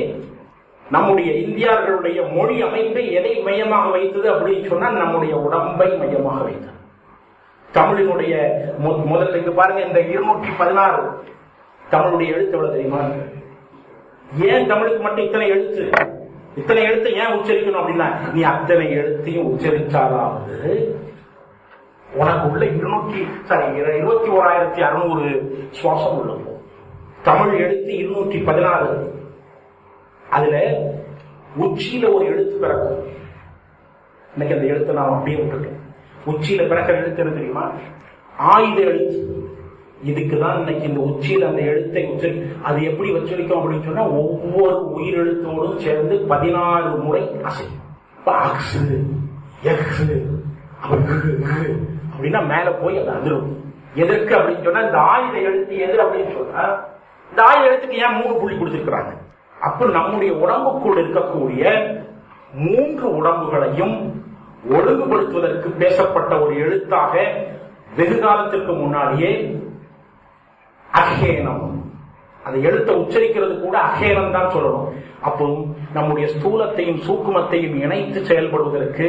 நம்முடைய இந்தியர்களுடைய மொழி அமைப்பை எதை மையமாக வைத்தது அப்படின்னு சொன்னா நம்முடைய உடம்பை மையமாக வைத்தது. தமிழினுடைய முதல்ல இங்க பாருங்க, இந்த 216 தமிழுடைய எழுத்து எவ்வளவு தெரியுமா? ஏன் தமிழுக்கு மட்டும் இத்தனை எழுத்து ஏன் உச்சரிக்கணும் அப்படின்னா, நீ அத்தனை எழுத்தையும் உச்சரிச்சாலாவது உனக்குள்ள 21,600 சுவாசம் உள்ள போகும். தமிழ் எழுத்து 216. அதுல உச்சியில ஒரு எழுத்து பிறக்கும். இன்னைக்கு அந்த எழுத்தை நாம் அப்படியே விட்டுட்டோம். உச்சியில பிறக்கிற எழுத்து என்ன தெரியுமா? ஆயுத எழுத்து. இதுக்குதான் இன்னைக்கு இந்த உச்சியில அந்த எழுத்தை அது எப்படி வச்சிருக்கோம் அப்படின்னு சொன்னா ஒவ்வொரு உயிரெழுத்தோடும் சேர்ந்து 16 முறை அசையும். அப்படின்னா மேல போய் அது அதிரும். எதற்கு அப்படின்னு சொன்னா இந்த ஆயுத எழுத்து எது அப்படின்னு சொன்னா, இந்த ஆயுத எழுத்துக்கு ஏன் 3 புள்ளி கொடுத்திருக்கிறாங்க? அப்ப நம்முடைய உடம்புக்குள் இருக்கக்கூடிய 3 உடம்புகளையும் ஒழுங்குபடுத்துவதற்கு பேசப்பட்ட ஒரு எழுத்தாக வெகு காலத்திற்கு முன்னாடியே அகேனம், அந்த எழுத்தை உச்சரிக்கிறது கூட அகேனம் தான் சொல்லணும். அப்போ நம்முடைய ஸ்தூலத்தையும் சூக்குமத்தையும் இணைத்து செயல்படுவதற்கு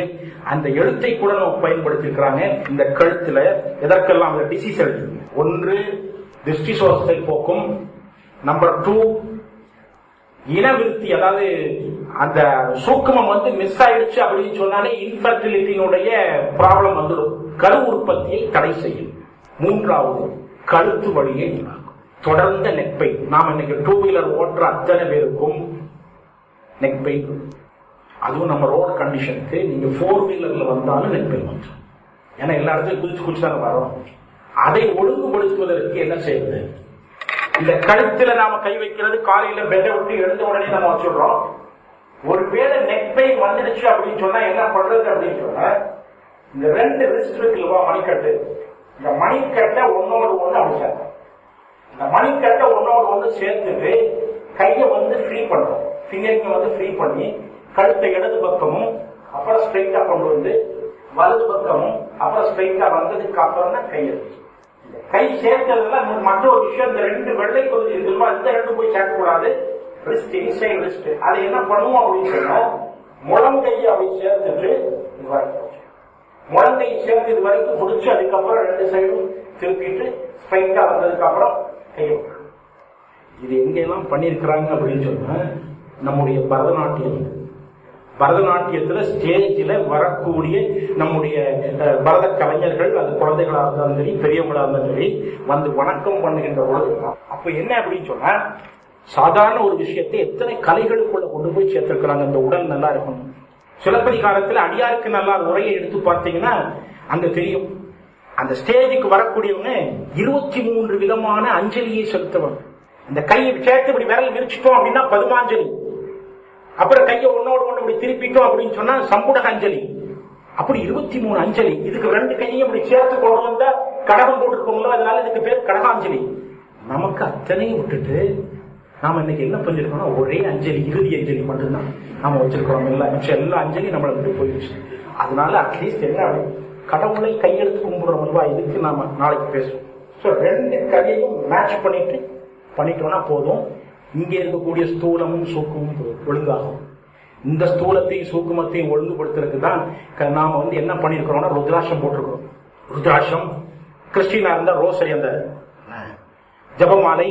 அந்த எழுத்தை கூட நம்ம பயன்படுத்தி இருக்கிறாங்க. இந்த கழுத்துல எதற்கெல்லாம் அந்த டிசீஸ் எழுத்து, 1 திருஷ்டி சோஷத்தை போக்கும், நம்பர் 2 இனவிருத்தி, அதாவது அந்த சூக்குமம் வந்து மிஸ் ஆயிடுச்சு அப்படின்னு சொன்னாலே இன்ஃபர்டிலிட்டியினுடைய ப்ராப்ளம் வந்துடும். கரு உற்பத்தியை தடை செய்யும். மூன்றாவது கழுத்து வழியை தொடர்ந்த நெக் பெயின். நாம் இன்னைக்கு 2 வீலர் ஓட்டுற அத்தனை பேருக்கும் நெக் பெயின். அதுவும் நம்ம ரோடு கண்டிஷனுக்கு நீங்க 4 வீலர்ல வந்தாலும் நெக் பெயின் வந்துடும். ஏன்னா எல்லா இடத்துலையும் குதிச்சு தானே வரோம். அதை ஒழுங்குபடுத்துவதற்கு என்ன செய்யுது? இந்த கழுத்துல நாம கை வைக்கிறது, காலையில பெட்டை விட்டு எழுந்த உடனே நம்ம வச்சுடுறோம். ஒரு வேளை நெக் பெயின் வந்துடுச்சு அப்படின்னு சொன்னா என்ன பண்றது அப்படின்னு சொன்னா, இந்த 2 ரிஸ்ட் இருக்குல்வா மணிக்கட்டு, இந்த மணிக்கட்டை ஒன்னோடு ஒண்ணு அடிச்சாங்க. இந்த மணிக்கட்டை ஒன்னோடு ஒண்ணு சேர்த்துட்டு கையை வந்து ஃப்ரீ பண்றோம். ஃபிங்கரிங்க வந்து ஃப்ரீ பண்ணி கழுத்தை இடது பக்கமும் அப்புறம் ஸ்ட்ரைட்டா கொண்டு வந்து வலது பக்கமும் அப்புறம் ஸ்ட்ரைட்டா வந்ததுக்கு அப்புறம் தான் கையை கை சேர்க்கிறதுல மற்றொரு விஷயம், இந்த 2 வெள்ளை பகுதி இருக்குல்வா, இந்த 2 போய் சேர்க்கக்கூடாது. Wrist, inside wrist. அதை என்ன பண்ணுவோம் அப்படின்னு சொன்னா, முழங்கையை அப்படி சேர்த்துட்டு இது வரைக்கும், முழங்கையை சேர்த்து இது வரைக்கும் முடிச்சு அதுக்கப்புறம் 2 சைடும் திருப்பிட்டு ஸ்ட்ரைட்டா வந்ததுக்கு அப்புறம் கையை. இது எங்கெல்லாம் பண்ணிருக்கிறாங்க அப்படின்னு சொன்னா, நம்முடைய பரதநாட்டியத்துல ஸ்டேஜில் வரக்கூடிய நம்முடைய பரத கலைஞர்கள், அது குழந்தைகளா இருந்தாலும் சரி பெரியவங்களா இருந்தாலும் சரி, வந்து வணக்கம் பண்ணுகின்ற பொழுது அப்ப என்ன அப்படின்னு சொன்னா, சாதாரண ஒரு விஷயத்தை எத்தனை கலைகளுக்குள்ள கொண்டு போய் சேர்த்திருக்கிறாங்க. அந்த உடல் நல்லா இருக்கணும். சிலப்பதிகாரத்தில் அடியாருக்கு நல்லா உரையை எடுத்து பார்த்தீங்கன்னா அங்க தெரியும். அந்த ஸ்டேஜுக்கு வரக்கூடியவங்க 23 விதமான அஞ்சலியை செலுத்துவாங்க. இந்த கையை சேர்த்து இப்படி விரல் விரிச்சிட்டோம் அப்படின்னா பதுமாஞ்சலி, அப்புறம் கையை ஒன்னோடு ஒண்ணு இப்படி திருப்பிட்டோம் அப்படின்னு சொன்னா சம்புடக அஞ்சலி, அப்படி 23 அஞ்சலி. இதுக்கு 2 கையையும் இப்படி சேர்த்து கொண்டு வந்தா கடகம் போட்டுருக்கோங்களோ, அதனால இதுக்கு பேர் கடகாஞ்சலி. நமக்கு அத்தனையும் விட்டுட்டு நாம இன்னைக்கு என்ன பண்ணிருக்கோம்னா, ஒரே அஞ்சலி, இறுதி அஞ்சலி மட்டும்தான் நாம வச்சிருக்கிறோம். எல்லா அஞ்சலி நம்மளை விட்டு போயிடுச்சு. அதனால அட்லீஸ்ட் என்ன, கடவுளை கையெடுத்து கும்பிடுறோம். இதுக்கு நாம நாளைக்கு பேசுவோம். 2 கையையும் மேட்ச் பண்ணிட்டோம்னா போதும். இங்க இருக்கக்கூடிய ஸ்தூலமும் சூக்குமும் ஒழுங்காகும். இந்த ஸ்தூலத்தையும் சூக்குமத்தையும் ஒழுங்குபடுத்துறதுக்கு தான் நாம வந்து என்ன பண்ணிருக்கிறோம்னா ருத்ராட்சம் போட்டிருக்கிறோம். ருத்ராட்சம், கிறிஸ்டினா இருந்தா ரோசரி, அந்த ஜபமாலை,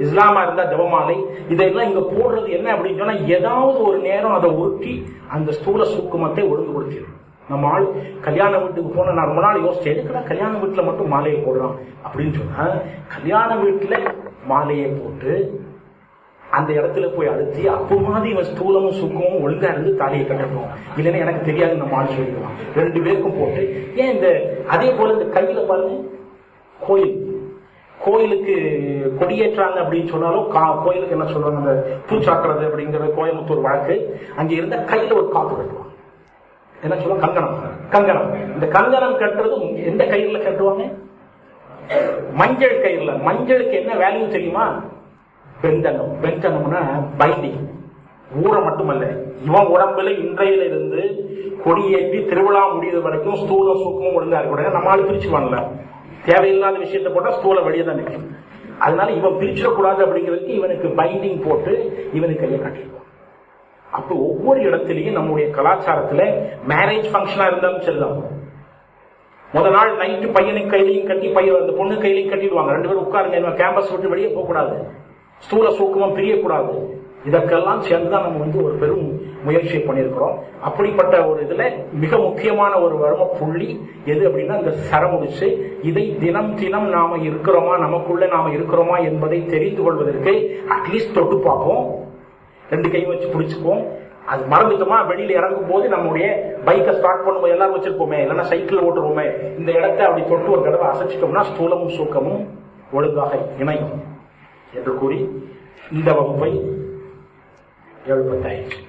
இஸ்லாமா இருந்தா ஜபமாலை, இதெல்லாம் இங்க போடுறது என்ன அப்படின்னு சொன்னா, ஏதாவது ஒரு நேரம் அதை உருட்டி அந்த ஸ்தூல சூக்குமத்தை ஒழுங்குபடுத்திடும். நம்ம ஆள் கல்யாண வீட்டுக்கு போன நான் ரொம்ப நாள் யோசிச்சு, எதுக்குடா கல்யாண வீட்டுல மட்டும் மாலையை போடுறான் அப்படின்னு சொன்னா, கல்யாண வீட்டுல மாலையை போட்டு அந்த இடத்துல போய் அழுத்தி அப்போ மாதிரி இவன் ஸ்தூலமும் சுக்கமும் ஒழுங்கா இருந்து தாலியை கட்டணும். இல்லைன்னா எனக்கு தெரியாது நம்ம ஆள் சொல்லிடுவான். 2 பேருக்கும் போட்டு ஏன் இந்த அதே போல இந்த கையில பாருங்க, கோயிலுக்கு கொடியேற்றாங்க அப்படின்னு சொன்னாலும் கோயிலுக்கு என்ன சொல்றாங்க, அந்த பூச்சாக்குறது அப்படிங்கிற கோயம்புத்தூர் வழக்கு. அங்க இருந்த கையில ஒரு காப்பு கட்டுவாங்க. என்ன சொல்லுவாங்க, கங்கணம். இந்த கங்கணம் கட்டுறது எந்த கயிறுல கட்டுவாங்க? மஞ்சள் கயிறுல. மஞ்சளுக்கு என்ன வேல்யூ தெரியுமா? பெண்டனம்னா பைண்டிங். ஊற மட்டுமல்ல, இவன் உடம்புல இன்றையில இருந்து கொடியேற்றி திருவிழா முடியுது வரைக்கும் ஸ்தூல சூக்கமும் ஒழுங்கா இருக்க. நம்மளால பிரிச்சுவான்ல, தேவையில்லாத விஷயத்தை போட்டா ஸ்தூல வெளியே தான் நிற்கும். அதனால இவன் பிரிச்சிடக்கூடாது அப்படிங்கிறதுக்கு இவனுக்கு பைண்டிங் போட்டு இவனுக்கு கையை கட்டிடுவான். அப்ப ஒவ்வொரு இடத்திலையும் நம்முடைய கலாச்சாரத்துல மேரேஜ் பங்கனா இருந்தாலும் சரிதான், முதல் நாள் நைட்டு பையனுக்கு கையிலையும் கட்டி அந்த பொண்ணு கையிலையும் கட்டிடுவாங்க. 2 பேரும் உட்காருங்க, கேம்பஸ் விட்டு வெளியே போக கூடாது, ஸ்தூல சூக்கமும் பிரியக்கூடாது. இதற்கெல்லாம் சேர்ந்துதான் நம்ம வந்து ஒரு பெரும் முயற்சியை பண்ணியிருக்கிறோம். அப்படிப்பட்ட ஒரு இதுல மிக முக்கியமான ஒரு வர்ம புள்ளி எது அப்படின்னா, இந்த சரமுடிச்சு. இதை தினம் நாம இருக்கிறோமா, நமக்குள்ள நாம இருக்கிறோமா என்பதை தெரிந்து கொள்வதற்கு அட்லீஸ்ட் தொட்டு பார்ப்போம். 2 கையும் வச்சு பிடிச்சுக்குவோம். அது மறந்துட்டோமா, வெளியில இறங்கும் போது நம்முடைய பைக்கை ஸ்டார்ட் பண்ணும்போது எல்லாரும் வச்சிருப்போமே, இல்லைன்னா சைக்கிள் ஓட்டுருவோமே, இந்த இடத்தை அப்படி தொட்டு ஒரு தடவை அசைச்சிட்டோம்னா ஸ்தூலமும் சூக்கமும் ஒழுங்காக இணையும் என்று கூறி இந்த வகுப்பை எழுப்பத்தாயிற்று.